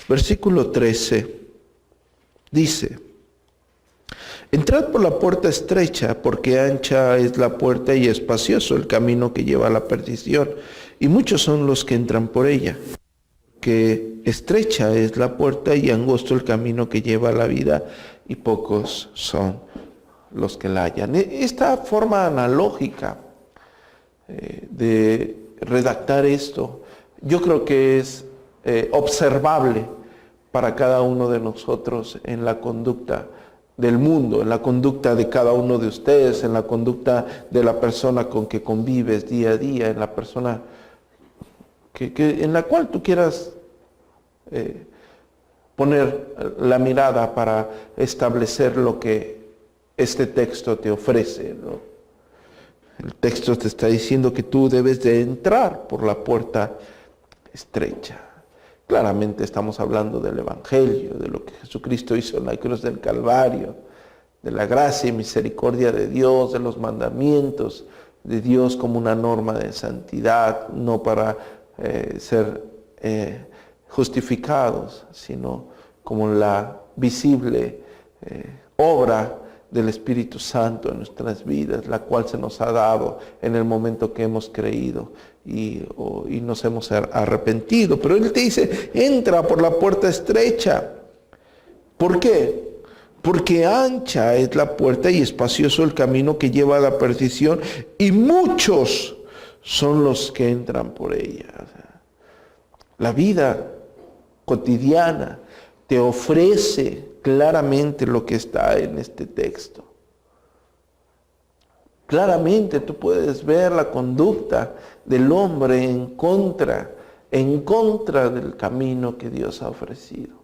Versículo 13 dice: entrad por la puerta estrecha, porque ancha es la puerta y espacioso el camino que lleva a la perdición, y muchos son los que entran por ella. Que estrecha es la puerta y angosto el camino que lleva a la vida, y pocos son los que la hallan. Esta forma analógica de redactar esto, yo creo que es observable para cada uno de nosotros en la conducta del mundo, en la conducta de cada uno de ustedes, en la conducta de la persona con que convives día a día, en la persona en la cual tú quieras poner la mirada para establecer lo que este texto te ofrece, ¿no? El texto te está diciendo que tú debes de entrar por la puerta estrecha. Claramente estamos hablando del Evangelio, de lo que Jesucristo hizo en la cruz del Calvario, de la gracia y misericordia de Dios, de los mandamientos de Dios como una norma de santidad, no para ser justificados, sino como la visible obra del Espíritu Santo en nuestras vidas, la cual se nos ha dado en el momento que hemos creído y nos hemos arrepentido. Pero Él te dice, entra por la puerta estrecha. ¿Por qué? Porque ancha es la puerta y espacioso el camino que lleva a la perdición, y muchos son los que entran por ella. O sea, la vida cotidiana te ofrece claramente lo que está en este texto. Claramente tú puedes ver la conducta del hombre en contra del camino que Dios ha ofrecido,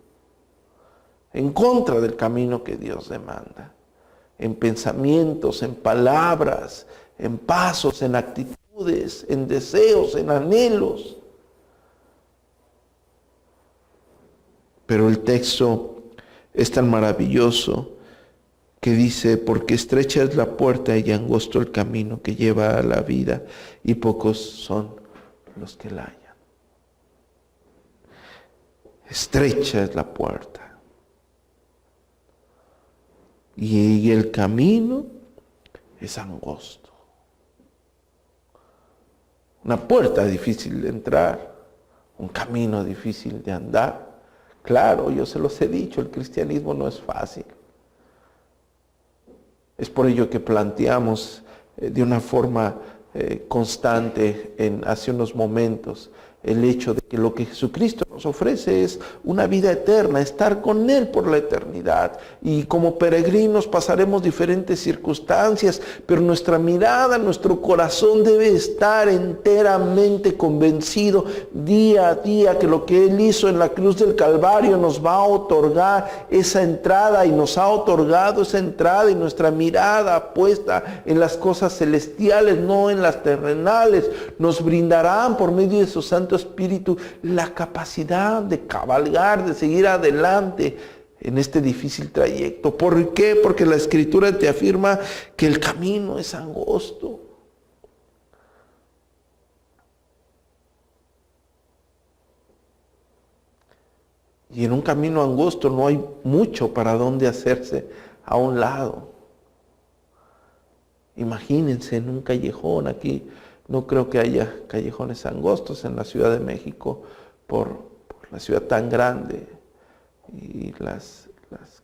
en contra del camino que Dios demanda, en pensamientos, en palabras, en pasos, en actitudes, en deseos, en anhelos. Pero el texto es tan maravilloso que dice, porque estrecha es la puerta y angosto el camino que lleva a la vida, y pocos son los que la hallan. Estrecha es la puerta y el camino es angosto. Una puerta difícil de entrar, un camino difícil de andar. Claro, yo se los he dicho, el cristianismo no es fácil. Es por ello que planteamos de una forma constante hace unos momentos el hecho de que lo que Jesucristo nos ofrece es una vida eterna, estar con Él por la eternidad. Y como peregrinos pasaremos diferentes circunstancias, pero nuestra mirada, nuestro corazón debe estar enteramente convencido día a día que lo que Él hizo en la cruz del Calvario nos va a otorgar esa entrada, y nos ha otorgado esa entrada, y nuestra mirada puesta en las cosas celestiales, no en las terrenales, nos brindarán por medio de su Santo Espíritu la capacidad de cabalgar, de seguir adelante en este difícil trayecto. ¿Por qué? Porque la Escritura te afirma que el camino es angosto. Y en un camino angosto no hay mucho para dónde hacerse a un lado. Imagínense en un callejón aquí. No creo que haya callejones angostos en la Ciudad de México por la ciudad tan grande y las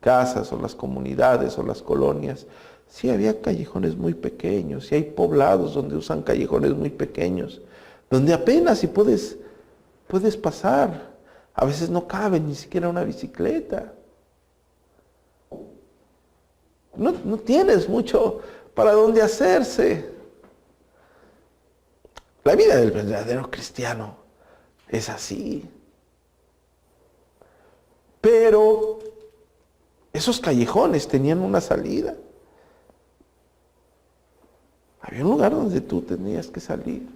casas o las comunidades o las colonias. Sí había callejones muy pequeños, sí hay poblados donde usan callejones muy pequeños, donde apenas si puedes pasar. A veces no cabe ni siquiera una bicicleta. No tienes mucho para dónde hacerse. La vida del verdadero cristiano es así. Pero esos callejones tenían una salida. Había un lugar donde tú tenías que salir.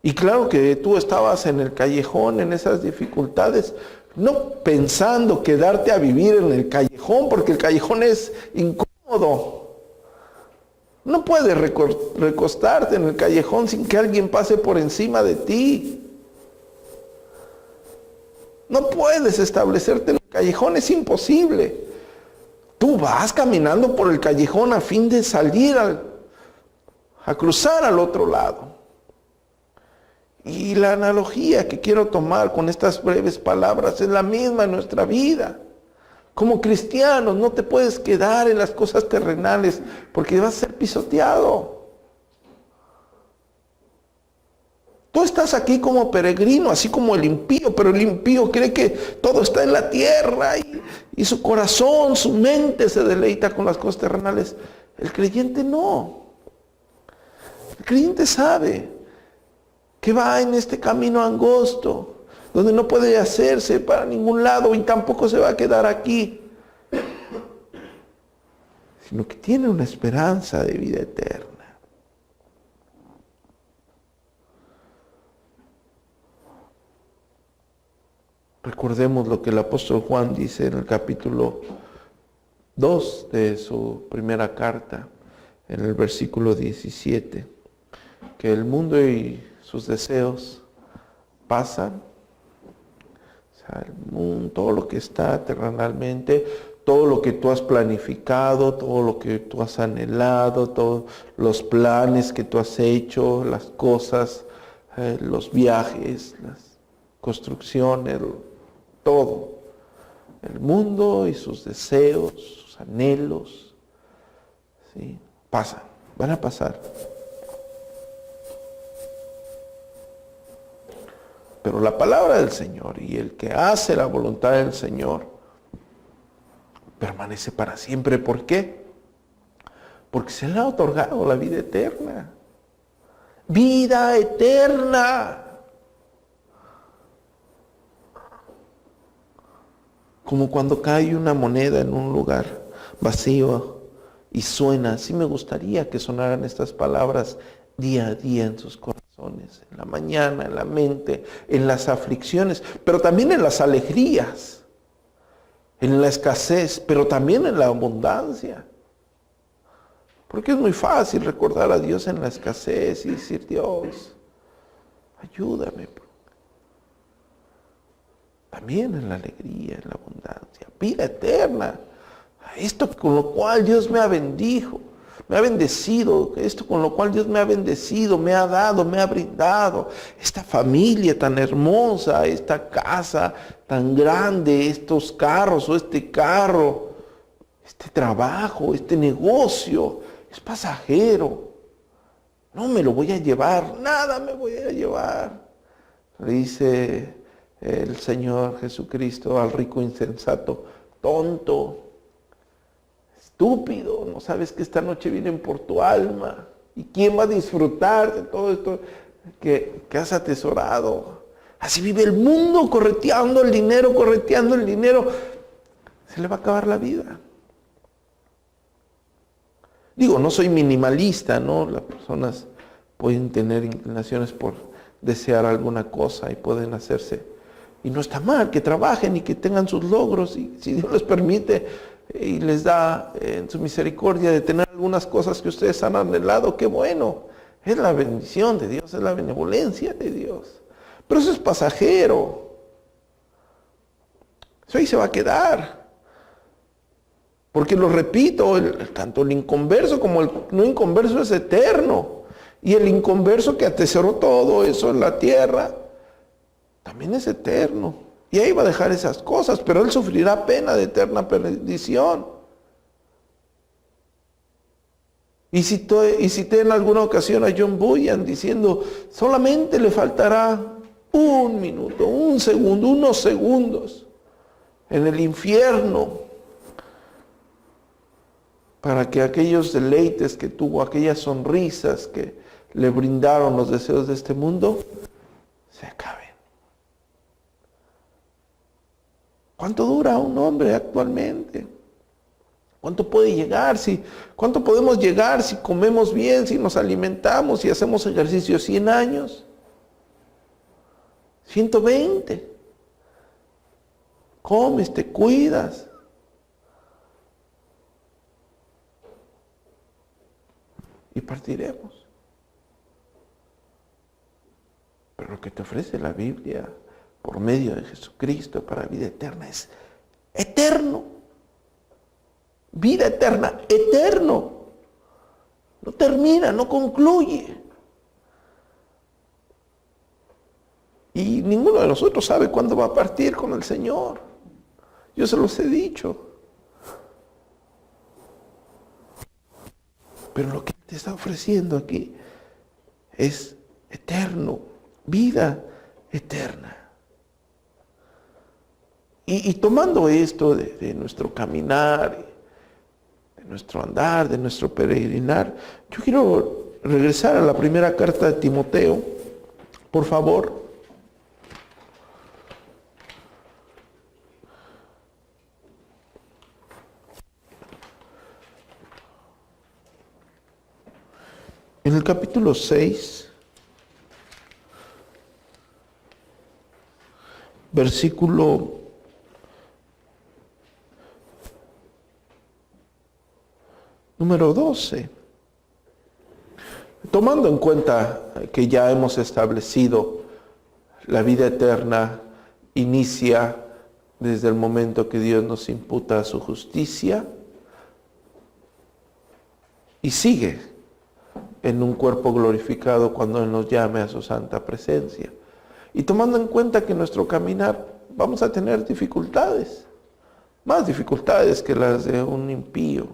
Y claro que tú estabas en el callejón, en esas dificultades, no pensando quedarte a vivir en el callejón, porque el callejón es incómodo. No puedes recostarte en el callejón sin que alguien pase por encima de ti. No puedes establecerte en el callejón, es imposible. Tú vas caminando por el callejón a fin de salir a cruzar al otro lado. Y la analogía que quiero tomar con estas breves palabras es la misma en nuestra vida. Como cristianos no te puedes quedar en las cosas terrenales porque vas a ser pisoteado. Tú estás aquí como peregrino, así como el impío, pero el impío cree que todo está en la tierra y su corazón, su mente se deleita con las cosas terrenales. El creyente no. El creyente sabe que va en este camino angosto, donde no puede hacerse para ningún lado y tampoco se va a quedar aquí, sino que tiene una esperanza de vida eterna. Recordemos lo que el apóstol Juan dice en el capítulo 2 de su primera carta, en el versículo 17, que el mundo y sus deseos pasan. El mundo, todo lo que está terrenalmente, todo lo que tú has planificado, todo lo que tú has anhelado, todos los planes que tú has hecho, las cosas, los viajes, las construcciones, todo. El mundo y sus deseos, sus anhelos, ¿sí? Pasan, van a pasar. Pero la palabra del Señor y el que hace la voluntad del Señor permanece para siempre. ¿Por qué? Porque se le ha otorgado la vida eterna. ¡Vida eterna! Como cuando cae una moneda en un lugar vacío y suena. Sí me gustaría que sonaran estas palabras día a día en sus corazones. En la mañana, en la mente, en las aflicciones, pero también en las alegrías, en la escasez, pero también en la abundancia. Porque es muy fácil recordar a Dios en la escasez y decir, Dios, ayúdame. También en la alegría, en la abundancia, vida eterna. Esto con lo cual Dios me ha bendecido, esto con lo cual Dios me ha bendecido, me ha dado, me ha brindado, esta familia tan hermosa, esta casa tan grande, estos carros o este carro, este trabajo, este negocio, es pasajero. No me lo voy a llevar, nada me voy a llevar. Le dice el Señor Jesucristo al rico insensato: tonto, estúpido, no sabes que esta noche vienen por tu alma. ¿Y quién va a disfrutar de todo esto que has atesorado? Así vive el mundo, correteando el dinero. Se le va a acabar la vida. Digo, no soy minimalista, ¿no? Las personas pueden tener inclinaciones por desear alguna cosa y pueden hacerse. Y no está mal que trabajen y que tengan sus logros. Y si Dios les permite y les da en su misericordia de tener algunas cosas que ustedes han anhelado, qué bueno. Es la bendición de Dios, es la benevolencia de Dios. Pero eso es pasajero. Eso ahí se va a quedar. Porque lo repito, tanto el inconverso como el no inconverso es eterno. Y el inconverso que atesoró todo eso en la tierra, también es eterno. Y ahí va a dejar esas cosas, pero él sufrirá pena de eterna perdición. Y cité en alguna ocasión a John Bunyan diciendo: solamente le faltará un minuto, un segundo, unos segundos en el infierno para que aquellos deleites que tuvo, aquellas sonrisas que le brindaron los deseos de este mundo, se acaben. ¿Cuánto dura un hombre actualmente? ¿Cuánto puede llegar? ¿Cuánto podemos llegar si comemos bien, si nos alimentamos, si hacemos ejercicio? 100 años. 120. Comes, te cuidas. Y partiremos. Pero lo que te ofrece la Biblia por medio de Jesucristo para vida eterna es eterno. Vida eterna, eterno. No termina, no concluye. Y ninguno de nosotros sabe cuándo va a partir con el Señor. Yo se los he dicho. Pero lo que te está ofreciendo aquí es eterno, vida eterna. Y tomando esto de nuestro caminar, de nuestro andar, de nuestro peregrinar, yo quiero regresar a la primera carta de Timoteo, por favor. En el capítulo 6, versículo número 12. Tomando en cuenta que ya hemos establecido la vida eterna inicia desde el momento que Dios nos imputa su justicia y sigue en un cuerpo glorificado cuando Él nos llame a su santa presencia. Y tomando en cuenta que en nuestro caminar vamos a tener dificultades, más dificultades que las de un impío.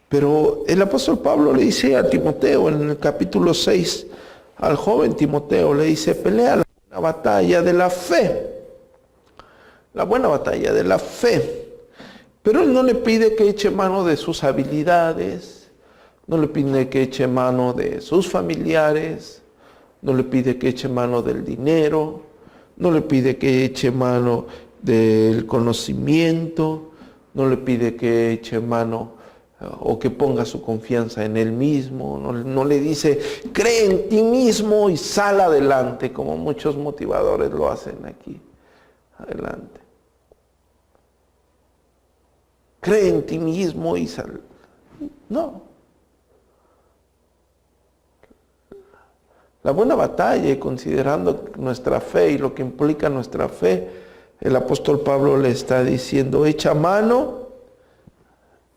Pero el apóstol Pablo le dice a Timoteo en el capítulo 6, al joven Timoteo, le dice: pelea la buena batalla de la fe. La buena batalla de la fe. Pero Él no le pide que eche mano de sus habilidades, no le pide que eche mano de sus familiares, no le pide que eche mano del dinero, no le pide que eche mano del conocimiento, no le pide que eche mano o que ponga su confianza en él mismo, no le dice: cree en ti mismo y sal adelante, como muchos motivadores lo hacen aquí. Adelante. Cree en ti mismo y sal. No. La buena batalla, considerando nuestra fe y lo que implica nuestra fe, el apóstol Pablo le está diciendo, echa mano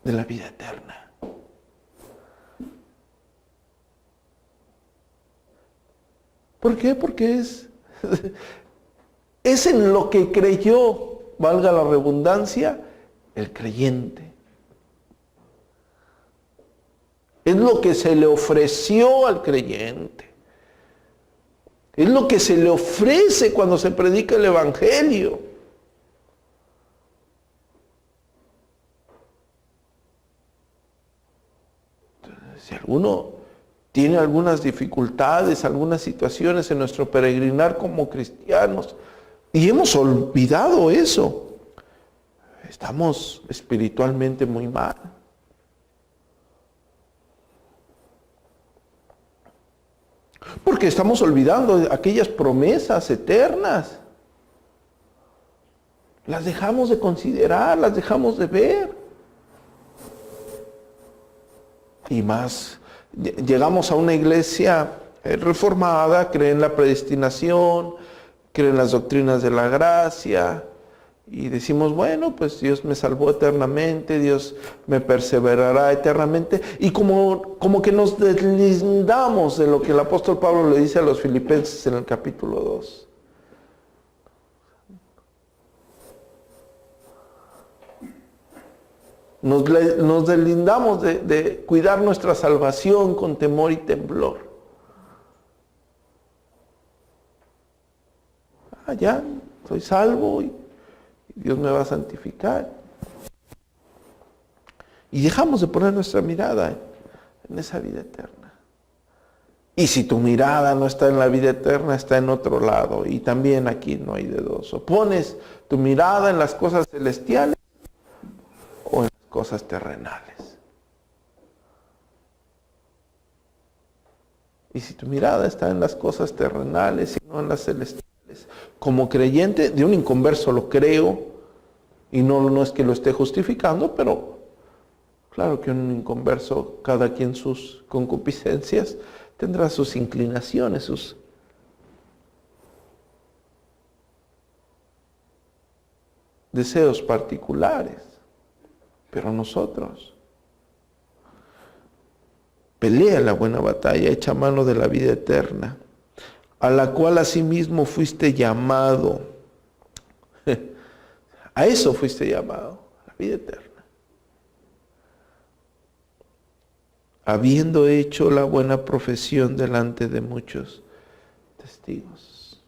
de la vida eterna. ¿Por qué? Porque es en lo que creyó, valga la redundancia, el creyente. Es lo que se le ofreció al creyente. Es lo que se le ofrece cuando se predica el Evangelio. Si alguno tiene algunas dificultades, algunas situaciones en nuestro peregrinar como cristianos, y hemos olvidado eso, estamos espiritualmente muy mal. Porque estamos olvidando aquellas promesas eternas. Las dejamos de considerar, las dejamos de ver. Y más, llegamos a una iglesia reformada, cree en la predestinación, cree en las doctrinas de la gracia, y decimos, bueno, pues Dios me salvó eternamente, Dios me perseverará eternamente, y como que nos deslindamos de lo que el apóstol Pablo le dice a los filipenses en el capítulo 2. Nos deslindamos de cuidar nuestra salvación con temor y temblor. Ya, soy salvo y Dios me va a santificar. Y dejamos de poner nuestra mirada en esa vida eterna. Y si tu mirada no está en la vida eterna, está en otro lado. Y también aquí no hay de dos. O pones tu mirada en las cosas celestiales o en las cosas terrenales. Y si tu mirada está en las cosas terrenales y no en las celestiales, como creyente, de un inconverso lo creo, y no es que lo esté justificando, pero claro que un inconverso, cada quien sus concupiscencias, tendrá sus inclinaciones, sus deseos particulares. Pero nosotros, pelea la buena batalla, echa mano de la vida eterna, a la cual asimismo fuiste llamado. A eso fuiste llamado, a la vida eterna. Habiendo hecho la buena profesión delante de muchos testigos.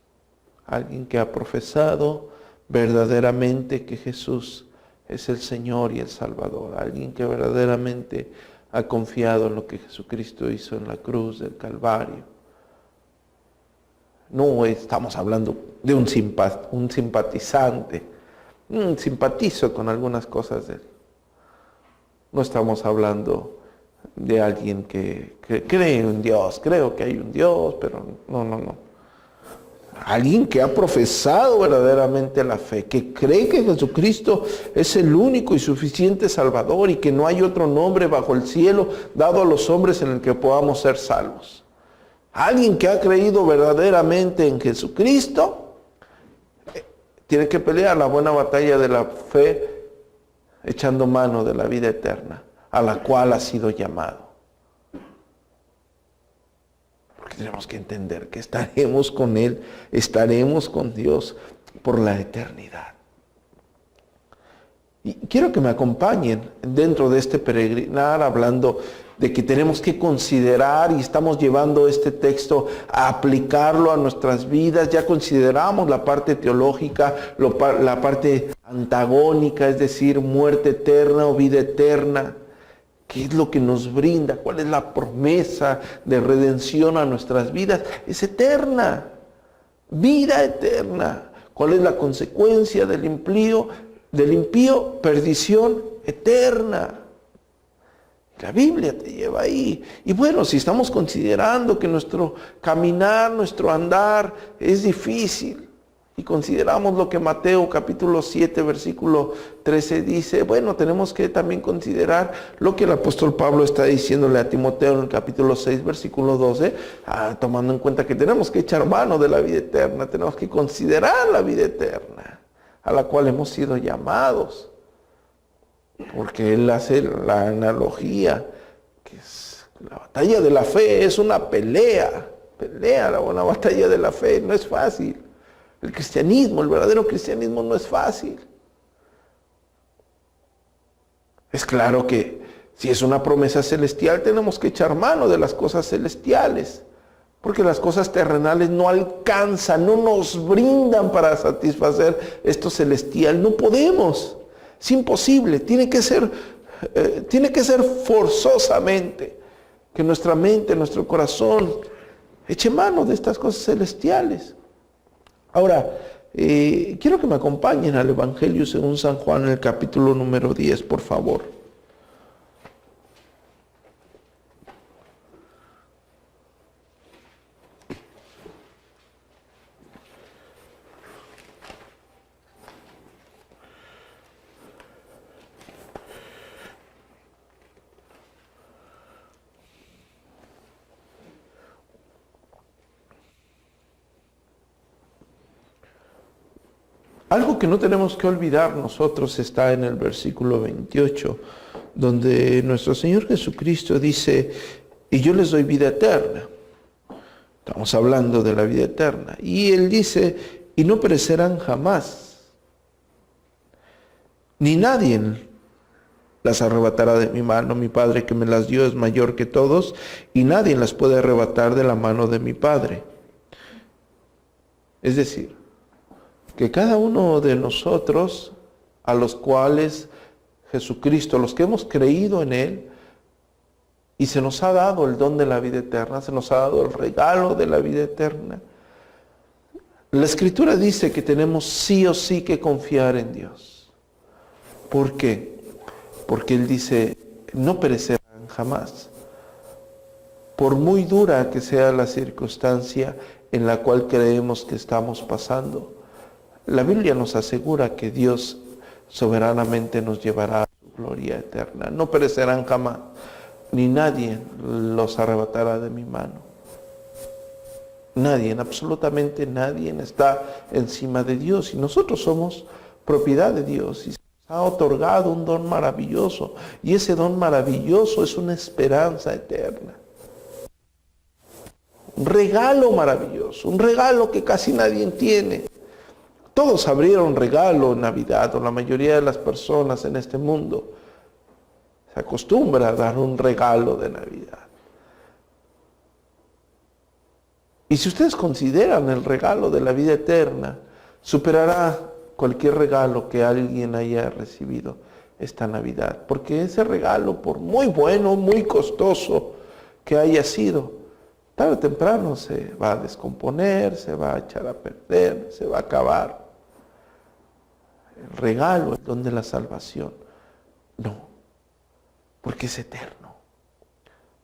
Alguien que ha profesado verdaderamente que Jesús es el Señor y el Salvador. Alguien que verdaderamente ha confiado en lo que Jesucristo hizo en la cruz del Calvario. No estamos hablando de un simpatizante. Simpatizo con algunas cosas de él. No estamos hablando de alguien que cree en Dios. Creo que hay un Dios, pero no. Alguien que ha profesado verdaderamente la fe, que cree que Jesucristo es el único y suficiente Salvador y que no hay otro nombre bajo el cielo dado a los hombres en el que podamos ser salvos. Alguien que ha creído verdaderamente en Jesucristo tiene que pelear la buena batalla de la fe echando mano de la vida eterna a la cual ha sido llamado. Porque tenemos que entender que estaremos con Él, estaremos con Dios por la eternidad. Y quiero que me acompañen dentro de este peregrinar hablando de que tenemos que considerar, y estamos llevando este texto a aplicarlo a nuestras vidas. Ya consideramos la parte teológica, la parte antagónica, es decir, muerte eterna o vida eterna. ¿Qué es lo que nos brinda? ¿Cuál es la promesa de redención a nuestras vidas? Es eterna, vida eterna. ¿Cuál es la consecuencia del impío? Perdición eterna. La Biblia te lleva ahí. Y bueno, si estamos considerando que nuestro caminar, nuestro andar es difícil, y consideramos lo que Mateo capítulo 7, versículo 13 dice, bueno, tenemos que también considerar lo que el apóstol Pablo está diciéndole a Timoteo en el capítulo 6, versículo 12, tomando en cuenta que tenemos que echar mano de la vida eterna, tenemos que considerar la vida eterna. a la cual hemos sido llamados. Porque él hace la analogía, que es la batalla de la fe es una pelea, una batalla de la fe, no es fácil. El cristianismo, el verdadero cristianismo no es fácil. Es claro que si es una promesa celestial, tenemos que echar mano de las cosas celestiales, porque las cosas terrenales no alcanzan, no nos brindan para satisfacer esto celestial. No podemos, es imposible, tiene que ser forzosamente que nuestra mente, nuestro corazón eche mano de estas cosas celestiales. Ahora, quiero que me acompañen al Evangelio según San Juan en el capítulo número 10, por favor. Algo que no tenemos que olvidar nosotros está en el versículo 28, donde nuestro Señor Jesucristo dice, y yo les doy vida eterna. Estamos hablando de la vida eterna. Y Él dice, y no perecerán jamás, ni nadie las arrebatará de mi mano. Mi Padre que me las dio es mayor que todos, y nadie las puede arrebatar de la mano de mi Padre. Es decir, que cada uno de nosotros, a los cuales Jesucristo, los que hemos creído en Él, y se nos ha dado el don de la vida eterna, se nos ha dado el regalo de la vida eterna. La Escritura dice que tenemos sí o sí que confiar en Dios. ¿Por qué? Porque Él dice, no perecerán jamás. Por muy dura que sea la circunstancia en la cual creemos que estamos pasando, la Biblia nos asegura que Dios soberanamente nos llevará a su gloria eterna. No perecerán jamás, ni nadie los arrebatará de mi mano. Nadie, absolutamente nadie está encima de Dios. Y nosotros somos propiedad de Dios. Y se nos ha otorgado un don maravilloso. Y ese don maravilloso es una esperanza eterna. Un regalo maravilloso, un regalo que casi nadie tiene. Todos abrieron regalo en Navidad, o la mayoría de las personas en este mundo se acostumbra a dar un regalo de Navidad. Y si ustedes consideran el regalo de la vida eterna, superará cualquier regalo que alguien haya recibido esta Navidad. Porque ese regalo, por muy bueno, muy costoso que haya sido, tarde o temprano se va a descomponer, se va a echar a perder, se va a acabar. El regalo, el don de la salvación, no, porque es eterno,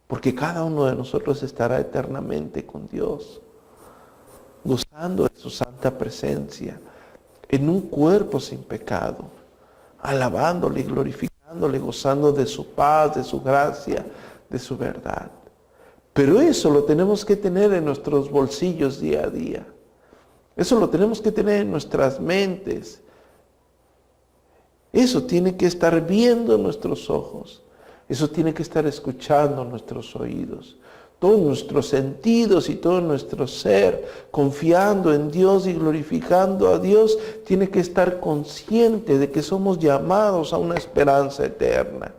porque cada uno de nosotros estará eternamente con Dios, gozando de su santa presencia, en un cuerpo sin pecado, alabándole y glorificándole, gozando de su paz, de su gracia, de su verdad. Pero eso lo tenemos que tener en nuestros bolsillos día a día, eso lo tenemos que tener en nuestras mentes. Eso tiene que estar viendo nuestros ojos. Eso tiene que estar escuchando nuestros oídos. Todos nuestros sentidos y todo nuestro ser, confiando en Dios y glorificando a Dios, tiene que estar consciente de que somos llamados a una esperanza eterna.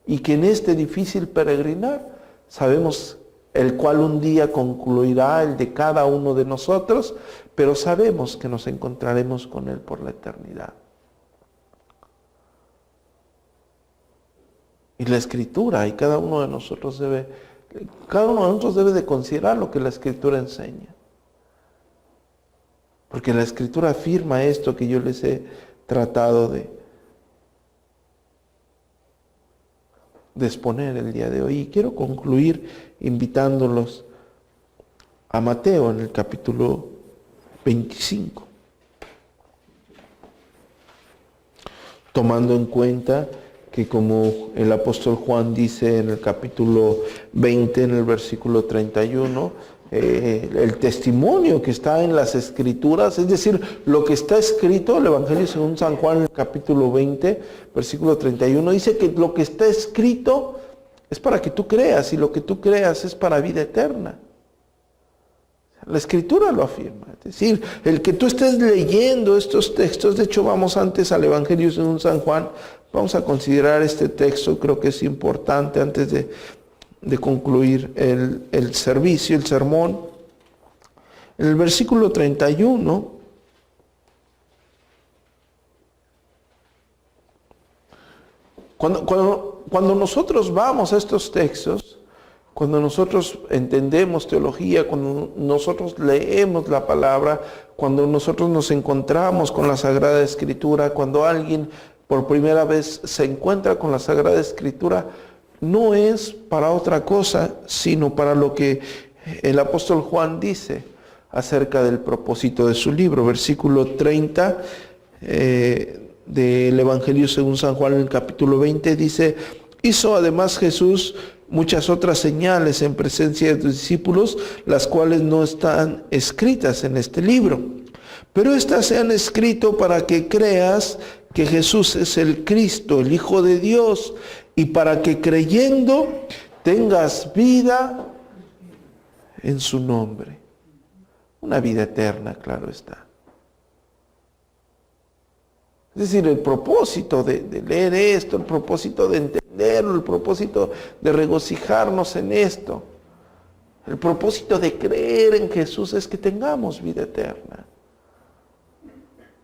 Y que en este difícil peregrinar, sabemos el cual un día concluirá el de cada uno de nosotros, pero sabemos que nos encontraremos con Él por la eternidad. Y la Escritura, y cada uno de nosotros debe de considerar lo que la Escritura enseña. Porque la Escritura afirma esto que yo les he tratado de exponer el día de hoy. Y quiero concluir invitándolos a Mateo en el capítulo 25. Tomando en cuenta que, como el apóstol Juan dice en el capítulo 20, en el versículo 31, el testimonio que está en las Escrituras, es decir, lo que está escrito, el Evangelio según San Juan, en el capítulo 20, versículo 31, dice que lo que está escrito es para que tú creas, y lo que tú creas es para vida eterna. La Escritura lo afirma. Es decir, el que tú estés leyendo estos textos, de hecho vamos antes al Evangelio según San Juan, vamos a considerar este texto, creo que es importante antes de concluir el servicio, el sermón. En el versículo 31, cuando nosotros vamos a estos textos, cuando nosotros entendemos teología, cuando nosotros leemos la palabra, cuando nosotros nos encontramos con la Sagrada Escritura, cuando alguien por primera vez se encuentra con la Sagrada Escritura, no es para otra cosa, sino para lo que el apóstol Juan dice acerca del propósito de su libro. Versículo 30 del Evangelio según San Juan en el capítulo 20 dice: hizo además Jesús muchas otras señales en presencia de tus discípulos, las cuales no están escritas en este libro. Pero estas se han escrito para que creas que Jesús es el Cristo, el Hijo de Dios, y para que creyendo tengas vida en su nombre. Una vida eterna, claro está. Es decir, el propósito de leer esto, el propósito de entenderlo, el propósito de regocijarnos en esto, el propósito de creer en Jesús es que tengamos vida eterna.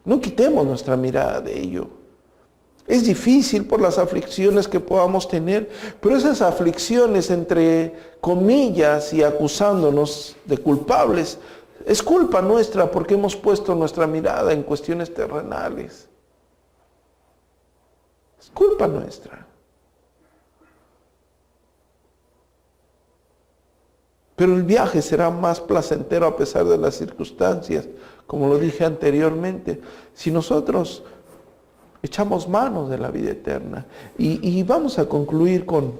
No quitemos nuestra mirada de ello. Es difícil por las aflicciones que podamos tener, pero esas aflicciones, entre comillas y acusándonos de culpables, es culpa nuestra porque hemos puesto nuestra mirada en cuestiones terrenales. Es culpa nuestra. Pero el viaje será más placentero a pesar de las circunstancias, como lo dije anteriormente, si nosotros echamos manos de la vida eterna. Y vamos a concluir con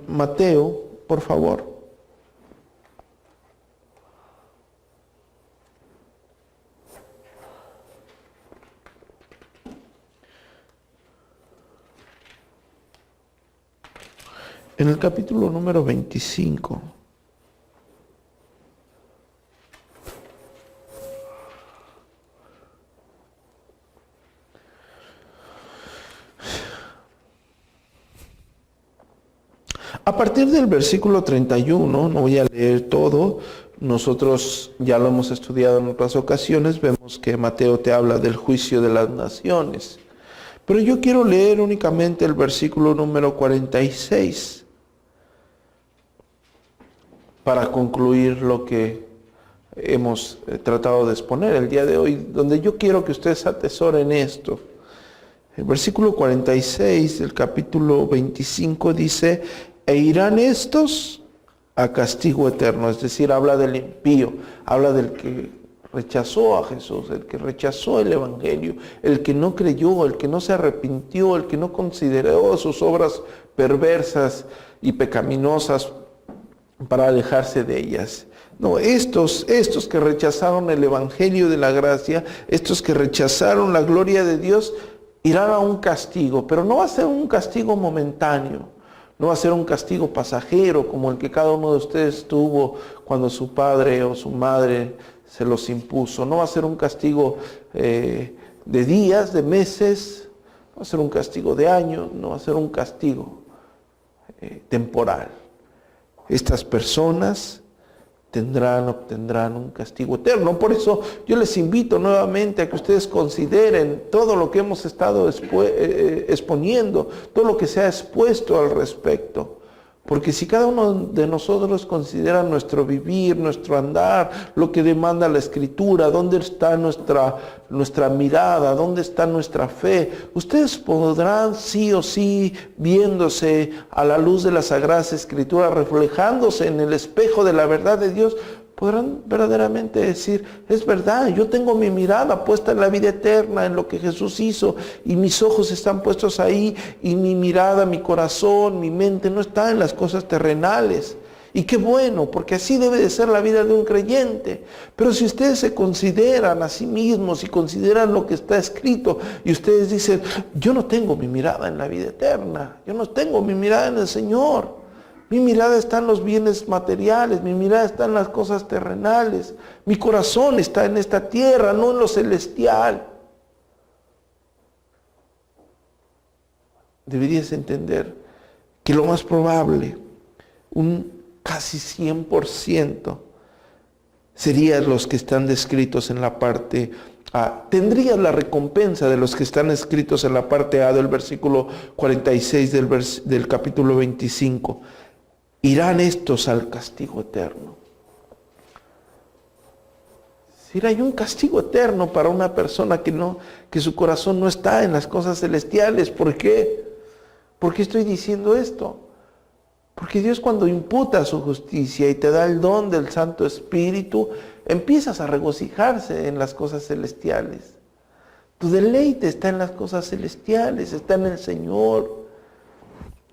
Mateo, por favor. En el capítulo número 25. A partir del versículo 31, no voy a leer todo, nosotros ya lo hemos estudiado en otras ocasiones, vemos que Mateo te habla del juicio de las naciones. Pero yo quiero leer únicamente el versículo número 46 para concluir lo que hemos tratado de exponer el día de hoy, donde yo quiero que ustedes atesoren esto. El versículo 46 del capítulo 25 dice: e irán estos a castigo eterno, es decir, habla del impío, habla del que rechazó a Jesús, el que rechazó el Evangelio, el que no creyó, el que no se arrepintió, el que no consideró sus obras perversas y pecaminosas para alejarse de ellas. No, estos que rechazaron el Evangelio de la gracia, estos que rechazaron la gloria de Dios, irán a un castigo, pero no va a ser un castigo momentáneo. No va a ser un castigo pasajero como el que cada uno de ustedes tuvo cuando su padre o su madre se los impuso. No va a ser un castigo de días, de meses, no va a ser un castigo de años, no va a ser un castigo temporal. Estas personas obtendrán un castigo eterno. Por eso yo les invito nuevamente a que ustedes consideren todo lo que hemos estado exponiendo, todo lo que se ha expuesto al respecto. Porque si cada uno de nosotros considera nuestro vivir, nuestro andar, lo que demanda la Escritura, dónde está nuestra mirada, dónde está nuestra fe, ustedes podrán sí o sí, viéndose a la luz de las Sagradas Escrituras, reflejándose en el espejo de la verdad de Dios, podrán verdaderamente decir, es verdad, yo tengo mi mirada puesta en la vida eterna, en lo que Jesús hizo, y mis ojos están puestos ahí, y mi mirada, mi corazón, mi mente no está en las cosas terrenales. Y qué bueno, porque así debe de ser la vida de un creyente. Pero si ustedes se consideran a sí mismos y consideran lo que está escrito, y ustedes dicen, yo no tengo mi mirada en la vida eterna, yo no tengo mi mirada en el Señor. Mi mirada está en los bienes materiales, mi mirada está en las cosas terrenales, mi corazón está en esta tierra, no en lo celestial. Deberías entender que lo más probable, un casi 100%, serían los que están descritos en la parte A. Tendrías la recompensa de los que están escritos en la parte A del versículo 46 del capítulo 25. Irán estos al castigo eterno. Si hay un castigo eterno para una persona que su corazón no está en las cosas celestiales. ¿Por qué? ¿Por qué estoy diciendo esto? Porque Dios, cuando imputa su justicia y te da el don del Santo Espíritu, empiezas a regocijarse en las cosas celestiales. Tu deleite está en las cosas celestiales, está en el Señor.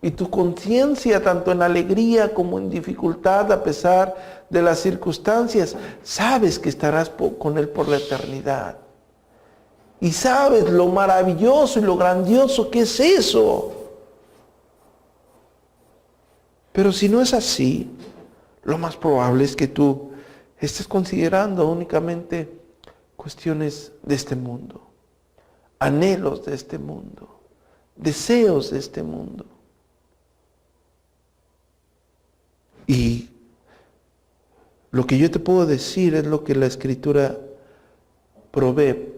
Y tu conciencia, tanto en alegría como en dificultad, a pesar de las circunstancias, sabes que estarás con Él por la eternidad. Y sabes lo maravilloso y lo grandioso que es eso. Pero si no es así, lo más probable es que tú estés considerando únicamente cuestiones de este mundo, anhelos de este mundo, deseos de este mundo. Y lo que yo te puedo decir es lo que la Escritura provee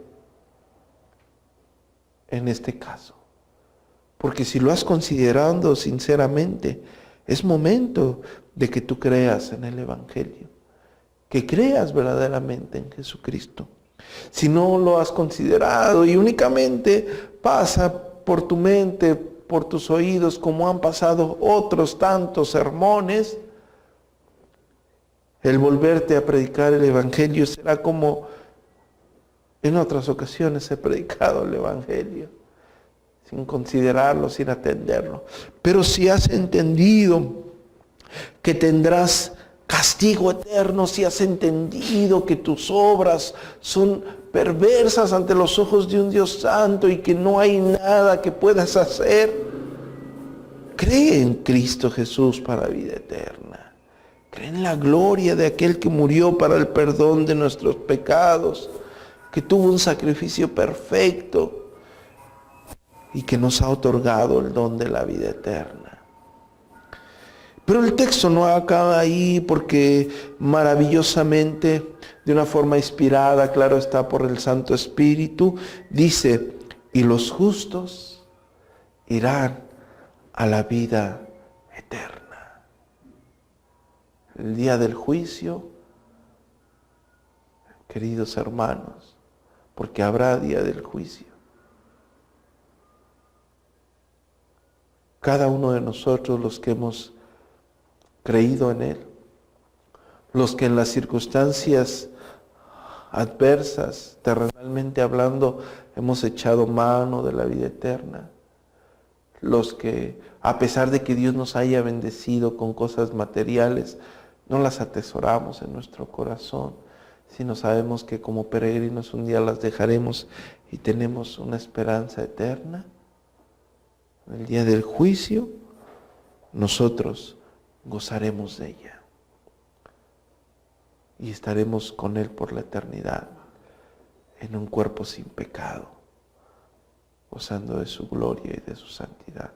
en este caso. Porque si lo has considerado sinceramente, es momento de que tú creas en el Evangelio, que creas verdaderamente en Jesucristo. Si no lo has considerado y únicamente pasa por tu mente, por tus oídos, como han pasado otros tantos sermones, el volverte a predicar el Evangelio será como en otras ocasiones he predicado el Evangelio, sin considerarlo, sin atenderlo. Pero si has entendido que tendrás castigo eterno, si has entendido que tus obras son perversas ante los ojos de un Dios santo y que no hay nada que puedas hacer, cree en Cristo Jesús para vida eterna. Cree en la gloria de aquel que murió para el perdón de nuestros pecados, que tuvo un sacrificio perfecto y que nos ha otorgado el don de la vida eterna. Pero el texto no acaba ahí, porque maravillosamente, de una forma inspirada, claro está, por el Santo Espíritu, dice, y los justos irán a la vida eterna. El día del juicio, queridos hermanos, porque habrá día del juicio. Cada uno de nosotros, los que hemos creído en Él, los que en las circunstancias adversas, terrenalmente hablando, hemos echado mano de la vida eterna, los que, a pesar de que Dios nos haya bendecido con cosas materiales, no las atesoramos en nuestro corazón, sino sabemos que como peregrinos un día las dejaremos y tenemos una esperanza eterna. En el día del juicio, nosotros gozaremos de ella y estaremos con Él por la eternidad, en un cuerpo sin pecado, gozando de su gloria y de su santidad.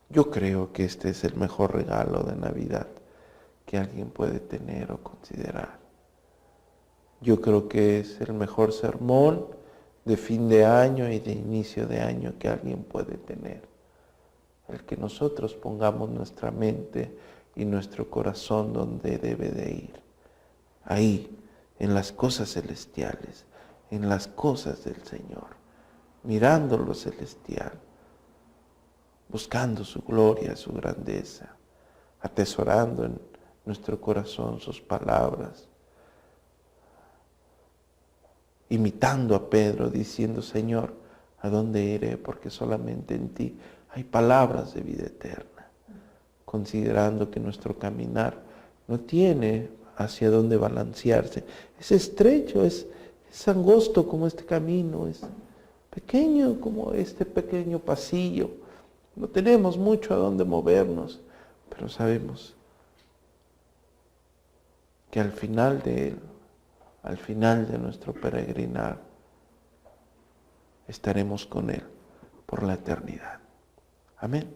Yo creo que este es el mejor regalo de Navidad que alguien puede tener o considerar. Yo creo que es el mejor sermón de fin de año y de inicio de año que alguien puede tener. El que nosotros pongamos nuestra mente y nuestro corazón donde debe de ir. Ahí, en las cosas celestiales, en las cosas del Señor, mirando lo celestial, buscando su gloria, su grandeza, atesorando en nuestro corazón sus palabras, imitando a Pedro, diciendo: Señor, ¿a dónde iré? Porque solamente en ti hay palabras de vida eterna. Considerando que nuestro caminar no tiene hacia dónde balancearse. Es estrecho, es angosto como este camino, es pequeño como este pequeño pasillo. No tenemos mucho a dónde movernos, pero sabemos que al final de él, al final de nuestro peregrinar, estaremos con él por la eternidad. Amén.